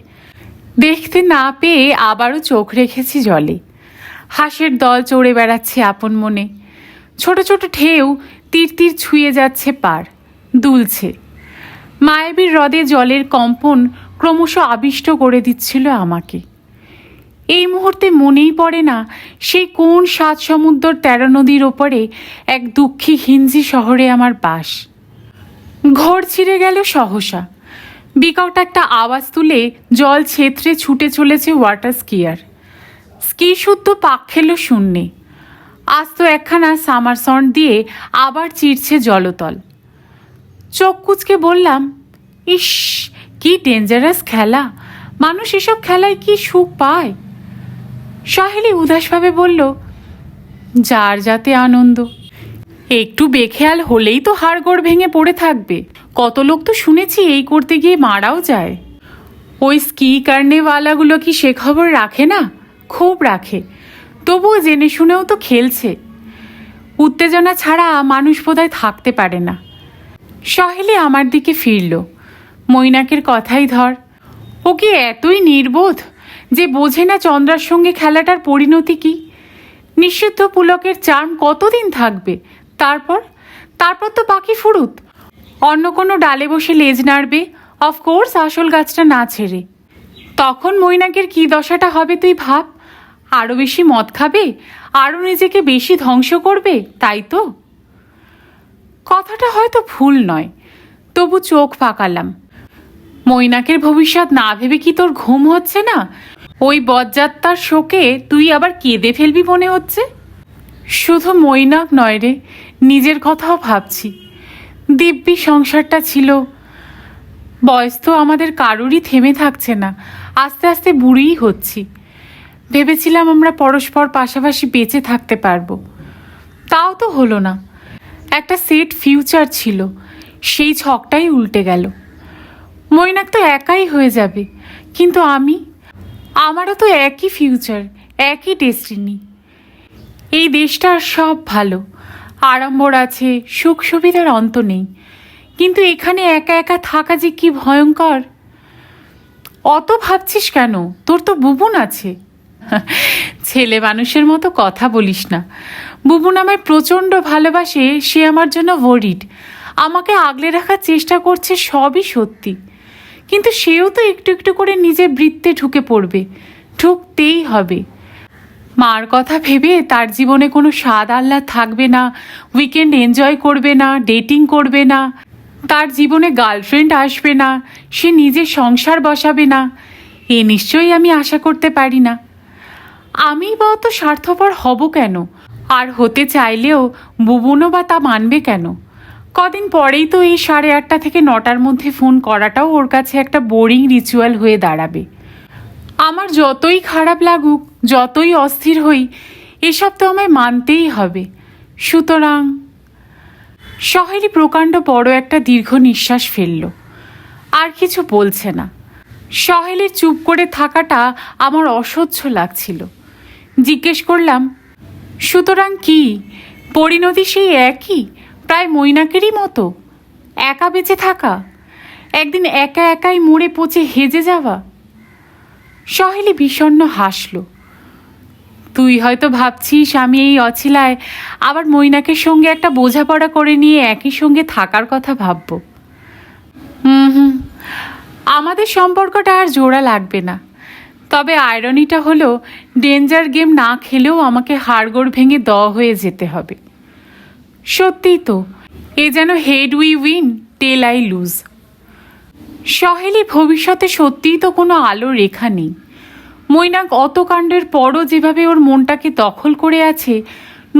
দেখতে না পেয়ে আবারও চোখ রেখেছি জলে। হাঁসের দল চড়ে বেড়াচ্ছে আপন মনে। ছোট ছোট ঢেউ তীর তীর ছুঁয়ে যাচ্ছে পাড়, দুলছে। মায়াবীর হ্রদে জলের কম্পন ক্রমশ আবিষ্ট করে দিচ্ছিল আমাকে। এই মুহূর্তে মনেই পড়ে না সেই কোন 7 সমুদ্র 13 নদীর ওপরে এক দুঃখী হিঞ্জি শহরে আমার বাস। ঘোর ছিঁড়ে গেল সহসা। বিকট একটা আওয়াজ তুলে জল ছেত্রে ছুটে চলেছে ওয়াটার স্কিয়ার। স্কি শুদ্ধ পাক খেল শূন্যে। আস্ত একখানা সামারসন্ট দিয়ে আবার চিরছে জলতল। চোখ কুচকে বললাম, ইস, কি ডেঞ্জারাস খেলা! মানুষ এসব খেলায় কি সুখ পায়। সহেলি উদাসভাবে বলল, যার যাতে আনন্দ। একটু বেখেয়াল হলেই তো হাড়গোড় ভেঙে পড়ে থাকবে। কত লোক তো শুনেছি এই করতে গিয়ে মারাও যায়। ওই স্কি কার্নেওয়ালাগুলো কি সে খবর রাখে না? খুব রাখে। তবুও জেনে শুনেও তো খেলছে। উত্তেজনা ছাড়া মানুষ বোধহয় থাকতে পারে না। সহেলি আমার দিকে ফিরল। মৈনাকের কথাই ধর, ও কি এতই নির্বোধ যে বোঝে না চন্দ্রার সঙ্গে খেলাটার পরিণতি কি? নিষিদ্ধ পুলকের চার্ম কতদিন থাকবে? তারপর তো বাকি ফুরুত। অন্য কোনো ডালে বসে লেজ নাড়বে, অফকোর্স আসল গাছটা না ছেড়ে। তখন মৈনাকের কি দশাটা হবে তুই ভাব। আরও বেশি মদ খাবে, আরও নিজেকে বেশি ধ্বংস করবে, তাই তো? কথাটা হয়তো ভুল নয়, তবু চোখ পাকালাম। মৈনাকের ভবিষ্যৎ না ভেবে কি তোর ঘুম হচ্ছে না? ওই বজ্জাত্তার শোকে তুই আবার কেঁদে ফেলবি মনে হচ্ছে। শুধু মৈনাক নয় রে, নিজের কথাও ভাবছি। দিব্যি সংসারটা ছিল। বয়স তো আমাদের কারোরই থেমে থাকছে না, আস্তে আস্তে বুড়িই হচ্ছি। ভেবেছিলাম আমরা পরস্পর পাশাপাশি বেঁচে থাকতে পারবো, তাও তো হলো না। একটা সেট ফিউচার ছিল, সেই ছকটাই উল্টে গেল। মৈনাক তো একাই হয়ে যাবে, কিন্তু আমারও তো একই ফিউচার, একই ডেস্টিনি। এই দেশটার সব ভালো, আড়ম্বর আছে, সুখ সুবিধার অন্ত নেই, কিন্তু এখানে একা একা থাকা যে কি ভয়ঙ্কর। অত ভাবছিস কেন? তোর তো বুবুন আছে। ছেলে মানুষের মতো কথা বলিস না। বুবুন আমায় প্রচণ্ড ভালোবাসে, সে আমার জন্য ওয়ারিড, আমাকে আগলে রাখার চেষ্টা করছে, সবই সত্যি। কিন্তু সেও তো একটু একটু করে নিজের বৃত্তে ঢুকে পড়বে, ঢুকতেই হবে। মার কথা ভেবে তার জীবনে কোনো স্বাদ আহ্লাদ থাকবে না, উইকেন্ড এনজয় করবে না, ডেটিং করবে না, তার জীবনে গার্লফ্রেন্ড আসবে না, সে নিজের সংসার বসাবে না, এ নিশ্চয়ই আমি আশা করতে পারি না। আমি বা অত স্বার্থপর হব কেন? আর হতে চাইলেও বুবুনও বা তা মানবে কেন? কদিন পরেই তো এই 8:30 থেকে 9টার মধ্যে ফোন করাটাও ওর কাছে একটা বোরিং রিচুয়াল হয়ে দাঁড়াবে। আমার যতই খারাপ লাগুক, যতই অস্থির হই, এসব তো আমায় মানতেই হবে। সুতরাং সহেলি প্রকাণ্ড বড় একটা দীর্ঘ নিঃশ্বাস ফেলল। আর কিছু বলছে না। সহেলির চুপ করে থাকাটা আমার অসহ্য লাগছিল। জিজ্ঞেস করলাম, সুতরাং কি পরিণতি সেই একই, প্রায় মৈনাকেরই মতো? একা বেঁচে থাকা, একদিন একা একাই মরে পচে হেজে যাওয়া? সহেলি বিষণ্ণ হাসল। তুই হয়তো ভাবছিস আমি এই অছিলায় আবার মৈনাকের সঙ্গে একটা বোঝাপড়া করে নিয়ে একই সঙ্গে থাকার কথা ভাবব। হুম, আমাদের সম্পর্কটা আর জোড়া লাগবে না। তবে আয়রনিটা হলো, ডেঞ্জার গেম না খেলেও আমাকে হাড়গোড় ভেঙে হয়ে যেতে হবে। সত্যিই তো, এ যেন head we win tail I lose. Saheli ভবিষ্যতে সত্যিই তো কোনো আলো রেখা নেই। মৈনাক অত কাণ্ডের পরও যেভাবে ওর মনটাকে দখল করে আছে,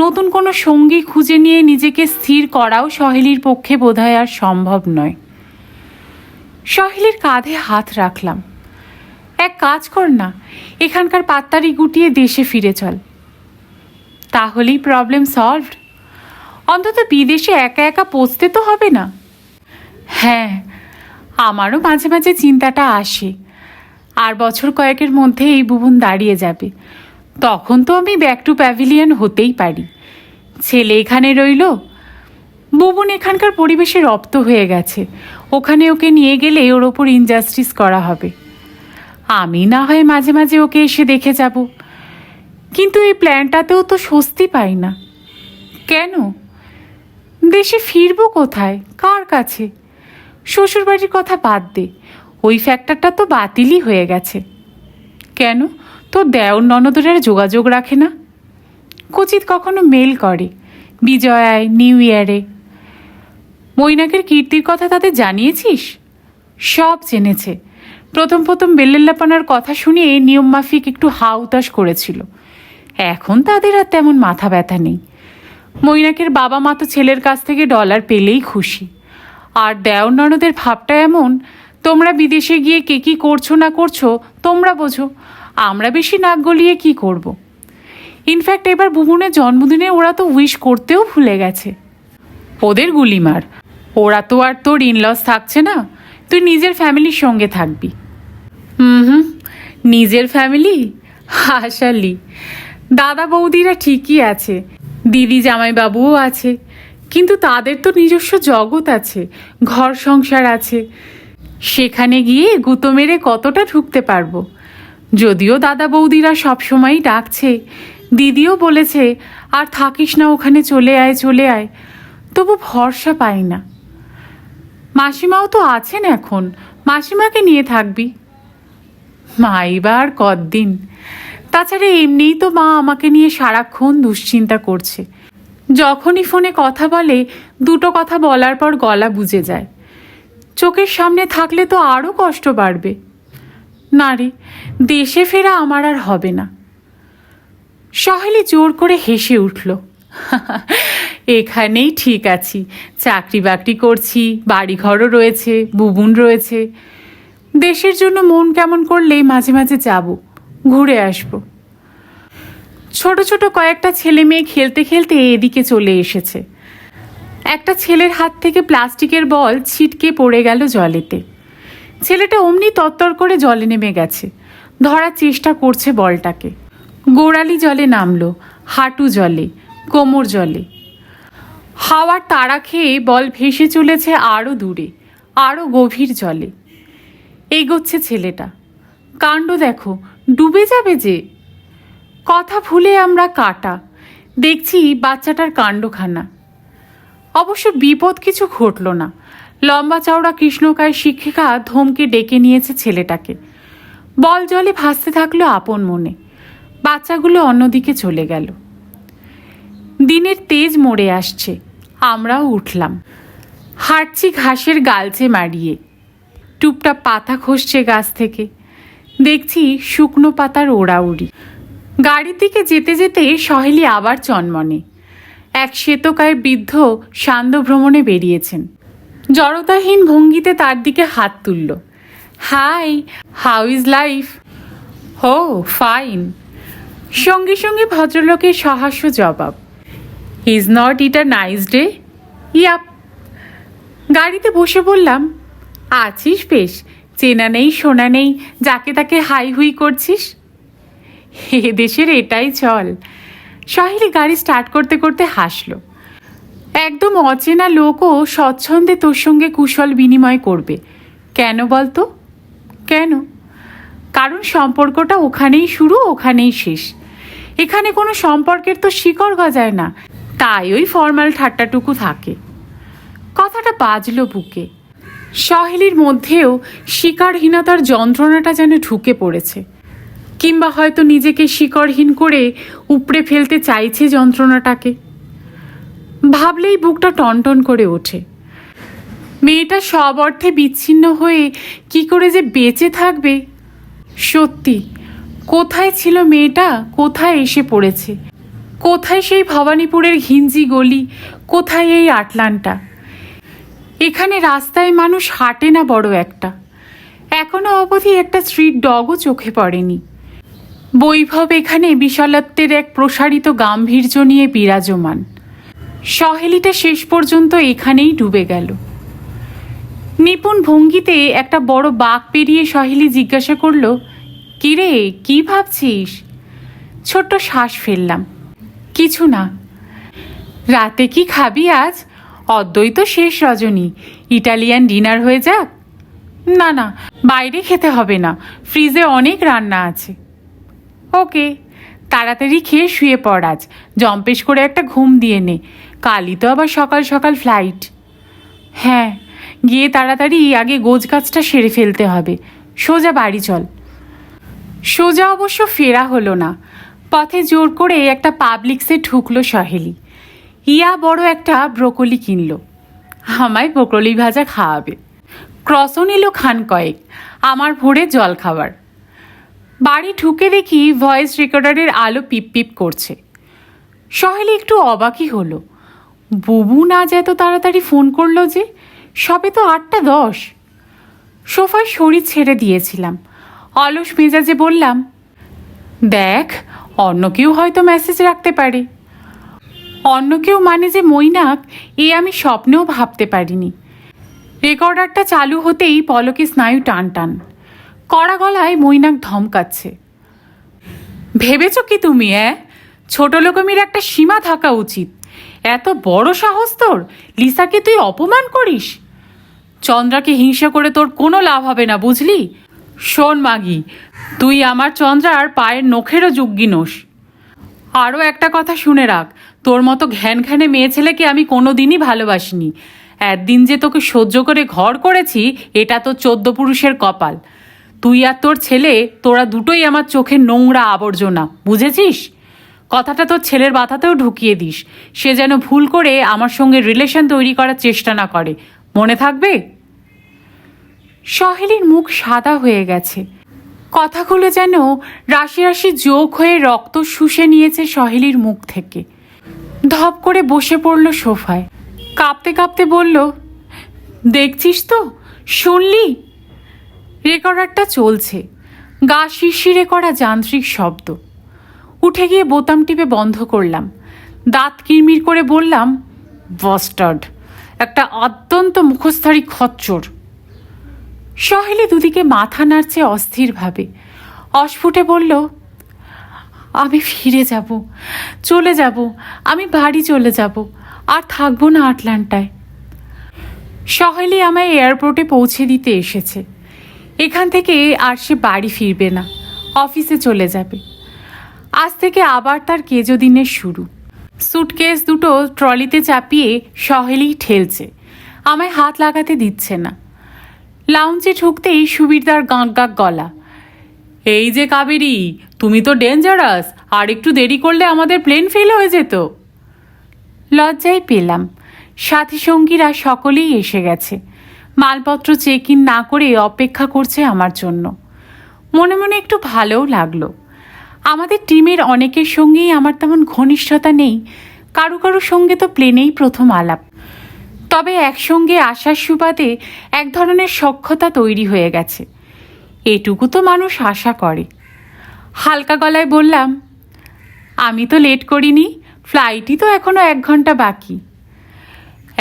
নতুন কোনো সঙ্গী খুঁজে নিয়ে নিজেকে স্থির করাও সহেলির পক্ষে বোধহয় আর সম্ভব নয়। সহেলির কাঁধে হাত রাখলাম। এক কাজ কর না, এখানকার পাত্তারি গুটিয়ে দেশে ফিরে চল। তাহলেই প্রবলেম সলভড। অন্তত বিদেশে একা একা পৌঁছতে তো হবে না। হ্যাঁ, আমারও মাঝে মাঝে চিন্তাটা আসে। আর বছর কয়েকের মধ্যে এই ভুবন দাঁড়িয়ে যাবে। তখন তো আমি ব্যাক টু প্যাভিলিয়ন হতেই পারি। ছেলে এখানে রইল, ভুবন এখানকার পরিবেশে রপ্ত হয়ে গেছে। ওখানে ওকে নিয়ে গেলে ওর ওপর ইনজাস্টিস করা হবে। আমি না হয় মাঝে মাঝে ওকে এসে দেখে যাব। কিন্তু এই প্ল্যানটাতেও তো স্বস্তি পাই না। কেন? দেশে ফিরবো কোথায়, কার কাছে? শ্বশুরবাড়ির কথা বাদ দে, ওই ফ্যাক্টরটা তো বাতিলই হয়ে গেছে। কেন? তোর দেওর ননদরা যোগাযোগ রাখে না? কচিত কখনো মেল করে, বিজয়ায়, নিউ ইয়ারে। মৈনাকের কীর্তির কথা তাদের জানিয়েছিস? সব জেনেছে। প্রথম প্রথম বেল্লেল্লাপানার কথা শুনিয়ে নিয়ম মাফিক একটু হা উতাস করেছিল। এখন তাদের আর তেমন মাথা ব্যথা নেই। মৈনাকের বাবা মা তো ছেলের কাছ থেকে ডলার পেলেই খুশি। আর দেওর ননদের ভাবটা এমন, তোমরা বিদেশে গিয়ে কে কী করছো না করছো তোমরা বোঝো, আমরা বেশি নাক গলিয়ে কী করব। ইনফ্যাক্ট এবার বুবুনের জন্মদিনে ওরা তো উইশ করতেও ভুলে গেছে। ওদের গুলি মার, ওরা তো আর তোর ইনলস থাকছে না, তুই নিজের ফ্যামিলির সঙ্গে থাকবি। হুম, নিজের ফ্যামিলি? হাসালি। দাদা বৌদিরা ঠিকই আছে, দিদি জামাইবাবুও আছে, কিন্তু তাদের তো নিজস্ব জগৎ আছে, ঘর সংসার আছে। সেখানে গিয়ে গুঁতো মেরে কতটা ঢুকতে পারবো? যদিও দাদা বৌদিরা সবসময়ই ডাকছে, দিদিও বলেছে আর থাকিস না ওখানে, চলে আয় চলে আয়, তবু ভরসা পাই না। মাসিমাও তো আছেন এখন, মাসিমাকে নিয়ে থাকবি। মাইবার কতদিন? তাছাড়া এমনিই তো মা আমাকে নিয়ে সারাক্ষণ দুশ্চিন্তা করছে। যখনই ফোনে কথা বলে, দুটো কথা বলার পর গলা বুজে যায়। চোখের সামনে থাকলে তো আরও কষ্ট বাড়বে। না রে, দেশে ফেরা আমার আর হবে না। সহেলি জোর করে হেসে উঠল। এখানেই ঠিক আছি, চাকরি বাকরি করছি, বাড়িঘরও রয়েছে, বুবুন রয়েছে। দেশের জন্য মন কেমন করলেই মাঝে মাঝে যাব, ঘুরে আসব। ছোট ছোট কয়েকটা ছেলে মেয়ে খেলতে খেলতে এদিকে চলে এসেছে। একটা ছেলের হাত থেকে প্লাস্টিকের বল ছিটকে পড়ে গেল জলেতে। ছেলেটা অমনি তত্তর করে জলে নেমে গেছে, ধরার চেষ্টা করছে বলটাকে। গোড়ালি জলে নামলো, হাঁটু জলে, কোমর জলে। হাওয়ার তাড়া খেয়ে বল ভেসে চলেছে আরও দূরে, আরও গভীর জলে। এগোচ্ছে ছেলেটা। কাণ্ড দেখো, ডুবে যাবে যে। কথা ভুলে আমরা কাটা, দেখছি বাচ্চাটার কাণ্ডখানা। অবশ্য বিপদ কিছু ঘটল না। লম্বা চওড়া কৃষ্ণকায় শিক্ষিকা ধমকে ডেকে নিয়েছে ছেলেটাকে। বল জলে ভাসতে থাকলো আপন মনে। বাচ্চাগুলো অন্যদিকে চলে গেল। দিনের তেজ মরে আসছে, আমরাও উঠলাম। হাঁটছি ঘাসের গালচে মারিয়ে, টুপটাপ পাতা খসছে গাছ থেকে, দেখছি শুকনো পাতার ওড়াউড়ি। গাড়ির দিকে যেতে যেতে সহেলি আবার চনমনে। এক শ্বেতকায় বৃদ্ধ সান্ধ্য ভ্রমণে বেরিয়েছেন। জড়তাহীন ভঙ্গিতে তার দিকে হাত তুলল। Hi, how is life? Oh, fine. সঙ্গে সঙ্গে ভদ্রলোকের সহাস্য জবাব, is not it a nice day? Yup. গাড়িতে বসে বললাম, আছিস বেশ, চেনা নেই শোনা নেই, যাকে তাকে হাই হুই করছিস। এ দেশের এটাই চল। সহেলি গাড়ি স্টার্ট করতে করতে হাসল। একদম অচেনা লোকও স্বচ্ছন্দে তোর সঙ্গে কুশল বিনিময় করবে। কেন বলতো? কেন? কারণ সম্পর্কটা ওখানেই শুরু, ওখানেই শেষ। এখানে কোনো সম্পর্কের তো শিকড় গজায় না, তাই ওই ফর্মাল ঠাট্টাটুকু থাকে। কথাটা বাজলো বুকে। সহেলির মধ্যেও শিকারহীনতার যন্ত্রণাটা যেন ঢুকে পড়েছে, কিংবা হয়তো নিজেকে শিকড়হীন করে উপড়ে ফেলতে চাইছে যন্ত্রণাটাকে। ভাবলেই বুকটা টনটন করে ওঠে। মেয়েটা সব অর্থে বিচ্ছিন্ন হয়ে কি করে যে বেঁচে থাকবে। সত্যি, কোথায় ছিল মেয়েটা, কোথায় এসে পড়েছে? কোথায় সেই ভবানীপুরের ঘিঞ্জি গলি, কোথায় এই আটলান্টা? এখানে রাস্তায় মানুষ হাঁটে না বড় একটা। এখনো অবধি একটা স্ট্রিট ডগও চোখে পড়েনি। বৈভব এখানে বিশালত্বের এক প্রসারিত গাম্ভীর্য নিয়ে বিরাজমান। সহেলিটা শেষ পর্যন্ত এখানেই ডুবে গেল। নিপুণ ভঙ্গিতে একটা বড় বাঁক পেরিয়ে সহেলি জিজ্ঞাসা করল, কিরে, কি ভাবছিস? ছোট্ট শ্বাস ফেললাম, কিছু না। রাতে কি খাবি আজ? অদ্বৈ তো শেষ রজনী, ইটালিয়ান ডিনার হয়ে যাক। না না, বাইরে খেতে হবে না, ফ্রিজে অনেক রান্না আছে। ওকে, তাড়াতাড়ি খেয়ে শুয়ে পড় আজ, জম্পেশ করে একটা ঘুম দিয়ে নে, কালই তো আবার সকাল সকাল ফ্লাইট। হ্যাঁ, গিয়ে তাড়াতাড়ি আগে গোছ গাছটা সেরে ফেলতে হবে। সোজা বাড়ি চল। সোজা অবশ্য ফেরা হলো না। পথে জোর করে একটা পাবলিক্সে ঢুকলো সহেলি। ইয়া বড় একটা ব্রোকলি কিনল, আমায় ব্রোকলি ভাজা খাওয়াবে। ক্রসও নিল খান কয়েক, আমার ভোরে জল খাবার। বাড়ি ঢুকে দেখি ভয়েস রেকর্ডারের আলো পিপ পিপ করছে। সহেলি একটু অবাকই হলো। বুবু না এত তাড়াতাড়ি ফোন করলো যে, সবে তো 8:10। সোফায় শরীর ছেড়ে দিয়েছিলাম। অলস মেজাজে বললাম, দেখ, অন্য কেউ হয়তো মেসেজ রাখতে পারে। অন্য কেউ মানে যে মৈনাক, এ আমি স্বপ্নেও ভাবতে পারিনি। রেকর্ডারটা চালু হতেই পলকে স্নায়ু টান টান। কড়া গলায় মৈনাক ধমকাচ্ছে, ভেবেছ কি তুমি? ছোট লোকমির একটা সীমা থাকা উচিত। এত বড় সাহস তোর, লিসাকে তুই অপমান করিস? চন্দ্রাকে হিংসা করে তোর কোনো লাভ হবে না, বুঝলি? শোন মাগি, তুই আমার চন্দ্রার পায়ের নখেরও যোগ্যী নোস। আরও একটা কথা শুনে রাখ, তোর মতো ঘ্যান ঘ্যানে মেয়ে ছেলেকে আমি কোনো দিনই ভালোবাসিনি। একদিন যে তোকে সহ্য করে ঘর করেছি, এটা তো 14 পুরুষের কপাল। তুই আর তোর ছেলে, তোরা দুটোই আমার চোখের নোংরা আবর্জনা, বুঝেছিস? কথাটা তোর ছেলের মাথাতেও ঢুকিয়ে দিস, সে যেন ভুল করে আমার সঙ্গে রিলেশন তৈরি করার চেষ্টা না করে, মনে থাকবে? সহেলির মুখ সাদা হয়ে গেছে। কথাগুলো যেন রাশি রাশি যোগ হয়ে রক্ত শুষে নিয়েছে সহেলির মুখ থেকে। ধপ করে বসে পড়ল সোফায়, কাঁপতে কাঁপতে বলল, দেখছিস তো, শুনলি? রেকর্ডারটা চলছে, গা শিরশিরে করা যান্ত্রিক শব্দ। উঠে গিয়ে বোতাম টিপে বন্ধ করলাম। দাঁত কিরমির করে বললাম, বাস্টার্ড, একটা অত্যন্ত মুখস্থকারী খচ্চর। সহেলি দুদিকে মাথা নাড়ছে অস্থিরভাবে। অস্ফুটে বলল, আমি ফিরে যাব, চলে যাব, আমি বাড়ি চলে যাব, আর থাকবো না আটলান্টায়। সহেলি আমায় এয়ারপোর্টে পৌঁছে দিতে এসেছে। এখান থেকে আর সে বাড়ি ফিরবে না, অফিসে চলে যাবে। আজ থেকে আবার তার কেজো দিনের শুরু। সুটকেস দুটো ট্রলিতে চাপিয়ে সহেলি ঠেলছে, আমায় হাত লাগাতে দিচ্ছে না। লাউঞ্জে ঢুকতেই সুবিরদার গাঁক গাঁক গলা, এই যে কাবেরী, তুমি তো ডেঞ্জারাস, আর একটু দেরি করলে আমাদের প্লেন ফেল হয়ে যেত। লজ্জায় পেলাম। সাথী সঙ্গীরা সকলেই এসে গেছে, মালপত্র চেক ইন না করে অপেক্ষা করছে আমার জন্য। মনে মনে একটু ভালোও লাগলো। আমাদের টিমের অনেকের সঙ্গেই আমার তেমন ঘনিষ্ঠতা নেই, কারো কারো সঙ্গে তো প্লেনেই প্রথম আলাপ। তবে একসঙ্গে আসার সুবাদে এক ধরনের সখ্যতা তৈরি হয়ে গেছে, এটুকু তো মানুষ আশা করে। হালকা গলায় বললাম, আমি তো লেট করিনি, ফ্লাইটই তো এখনো 1 ঘন্টা বাকি।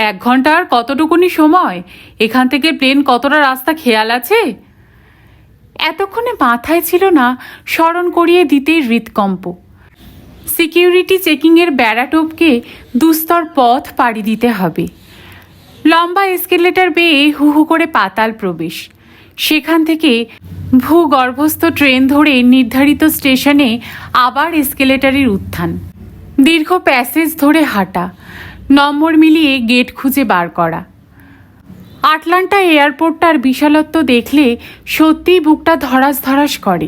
1 ঘন্টা আর কতটুকুনি সময়? এখান থেকে প্লেন কতটা রাস্তা খেয়াল আছে? এতক্ষণে মাথায় ছিল না, স্মরণ করিয়ে দিতেই হৃৎকম্প। সিকিউরিটি চেকিংয়ের বেড়া টপকে দুস্তর পথ পাড়ি দিতে হবে। লম্বা এসকেলেটর বেয়ে হু হু করে পাতাল প্রবেশ, সেখান থেকে ভূগর্ভস্থ ট্রেন ধরে নির্ধারিত স্টেশনে আবার এসকেলেটরের উত্থান, দীর্ঘ প্যাসেজ ধরে হাঁটা, নম্বর মিলিয়ে গেট খুঁজে বার করা। আটলান্টা এয়ারপোর্টটার বিশালত্ব দেখলে সত্যিই বুকটা ধরাস ধরাস করে।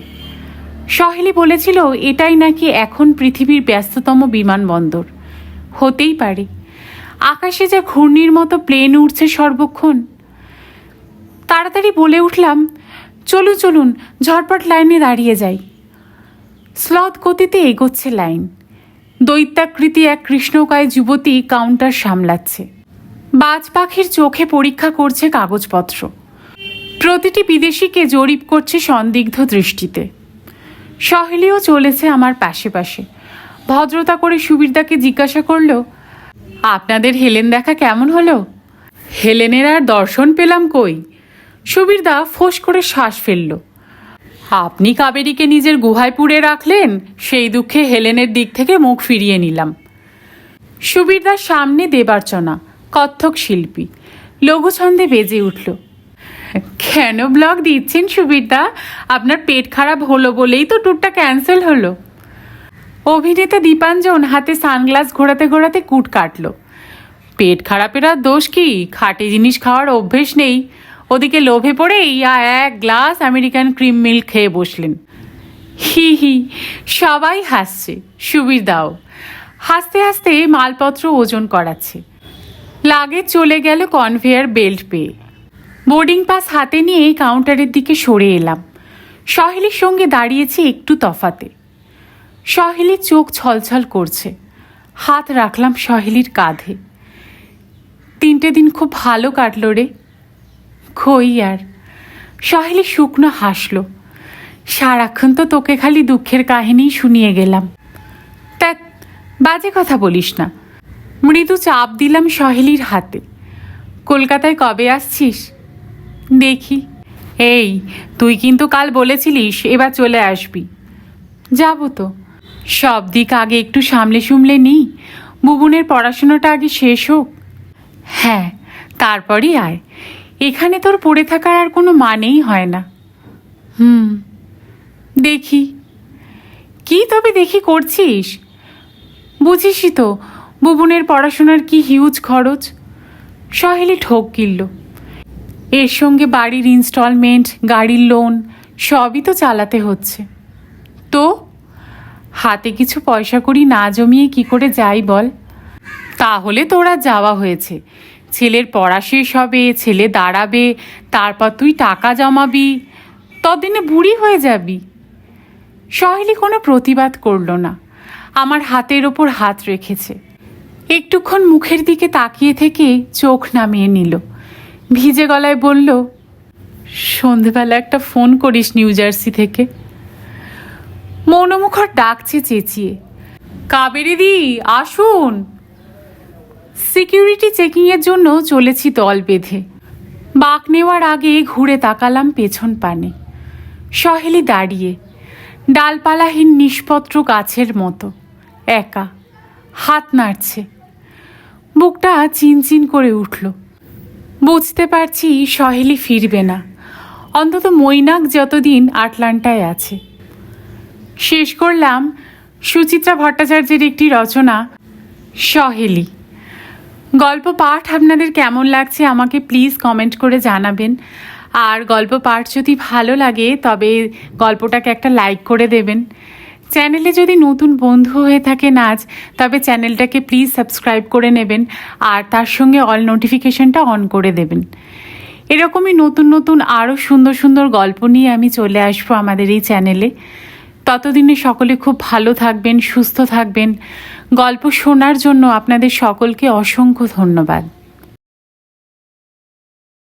সহেলি বলেছিল এটাই নাকি এখন পৃথিবীর ব্যস্ততম বিমানবন্দর। হতেই পারে, আকাশে যা ঘূর্ণির মতো প্লেন উঠছে সর্বক্ষণ। তাড়াতাড়ি বলে উঠলাম, চলুন চলুন, ঝটপট লাইনে দাঁড়িয়ে যাই। স্লথ গতিতে এগোচ্ছে লাইন। দৈত্যাকৃতি এক কৃষ্ণকায় যুবতী কাউন্টার সামলাচ্ছে, বাজ পাখির চোখে পরীক্ষা করছে কাগজপত্র। প্রতিটি বিদেশিকে জরিপ করছে সন্দিগ্ধ দৃষ্টিতে। সহেলিও চলেছে আমার পাশে পাশে। ভদ্রতা করে সুবীরদাকে জিজ্ঞাসা করল, আপনাদের হেলেন দেখা কেমন হলো? হেলেনের আর দর্শন পেলাম কই। সুবীরদা ফোঁস করে শ্বাস ফেলল। আপনি কাবেরীকে নিজের গুহায় পুড়ে রাখলেন, সেই দুঃখে হেলেনের দিক থেকে মুখ ফিরিয়ে নিলাম। সুবীরদার সামনে দেবার্চনা, কত্থক শিল্পী, লঘুছন্দে বেজে উঠল। কেন ব্লগ দিচ্ছেন সুবীরদা? আপনার পেট খারাপ হলো বলেই তো ট্যুরটা ক্যান্সেল হলো। অভিনেতা দীপাঞ্জন হাতে সানগ্লাস ঘোরাতে ঘোরাতে কুট কাটল। পেট খারাপের আর দোষ কি? খাঁটি জিনিস খাওয়ার অভ্যেস নেই। ওদিকে লোভে পড়ে 1 গ্লাস আমেরিকান ক্রিম মিল্ক খেয়ে বসলেন। হি হি, সবাই হাসছে, সুবীরদাও হাসতে হাসতে মালপত্র ওজন করাচ্ছে। লাগেজ চলে গেল কনভেয়ার বেল্ট পেয়ে। বোর্ডিং পাস হাতে নিয়ে কাউন্টারের দিকে সরে এলাম। সহেলির সঙ্গে দাঁড়িয়েছি একটু তফাতে। সহেলির চোখ ছলছল করছে। হাত রাখলাম সহেলির কাঁধে। 3টে দিন খুব ভালো কাটলো রে। কই আর। সহেলি শুকনো হাসলো। সারাক্ষণ তো তোকে খালি দুঃখের কাহিনী শুনিয়ে গেলাম। তা বাজে কথা বলিস না। মৃদু চাপ দিলাম সহেলির হাতে। কলকাতায় কবে আসছিস? দেখি। এই, তুই কিন্তু কাল বলেছিলিস এবার চলে আসবি। যাব তো, সব দিক আগে একটু সামলে সুমলে নিই। বুবুনের পড়াশোনাটা আগে শেষ হোক। হ্যাঁ, তারপরই আয়। এখানে তোর পড়ে থাকার আর কোনো মানেই হয় না। দেখি। কি তবে দেখি করছিস? বুঝিসই তো বুবুনের পড়াশোনার কি হিউজ খরচ। সহেলি ঠোক গিলল। এর সঙ্গে বাড়ির ইনস্টলমেন্ট, গাড়ির লোন সবই তো চালাতে হচ্ছে। তো হাতে কিছু পয়সা করি না জমিয়ে কি করে যাই বল? তাহলে তোরা যাওয়া হয়েছে। ছেলের পড়া শেষ হবে, ছেলে দাঁড়াবে, তারপর তুই টাকা জমাবি, ততদিনে বুড়ি হয়ে যাবি। সহেলি কোনো প্রতিবাদ করল না, আমার হাতের ওপর হাত রেখেছে। একটুক্ষণ মুখের দিকে তাকিয়ে থেকে চোখ নামিয়ে নিল। ভিজে গলায় বলল, সন্ধেবেলা একটা ফোন করিস নিউ জার্সি থেকে। মৌনমুখর ডাকছে চেঁচিয়ে, কাবেরীদি আসুন। সিকিউরিটি চেকিংয়ের জন্য চলেছি দল বেঁধে। বাঁক নেওয়ার আগে ঘুরে তাকালাম পেছন পানে। সহেলি দাঁড়িয়ে, ডালপালাহীন নিষ্পত্র গাছের মতো একা, হাত নাড়ছে। বুকটা চিনচিন করে উঠল। বুঝতে পারছি সহেলি ফিরবে না, অন্তত মৈনাক যতদিন আটলান্টায় আছে। শেষ করলাম সুচিত্রা ভট্টাচার্যের একটি রচনা, সহেলি। গল্প পাঠ আপনাদের কেমন লাগছে আমাকে প্লিজ কমেন্ট করে জানাবেন। আর গল্প পাঠ যদি ভালো লাগে তবে গল্পটাকে একটা লাইক করে দেবেন। চ্যানেলে যদি নতুন বন্ধু হয়ে থাকেন আজ, তবে চ্যানেলটাকে প্লিজ সাবস্ক্রাইব করে নেবেন আর তার সঙ্গে অল নোটিফিকেশনটা অন করে দেবেন। এরকমই নতুন নতুন আরও সুন্দর সুন্দর গল্প নিয়ে আমি চলে আসবো আমাদের এই চ্যানেলে। ততদিনে সকলে খুব ভালো থাকবেন, সুস্থ থাকবেন। গল্প শোনার জন্য আপনাদের সকলকে অসংখ্য ধন্যবাদ।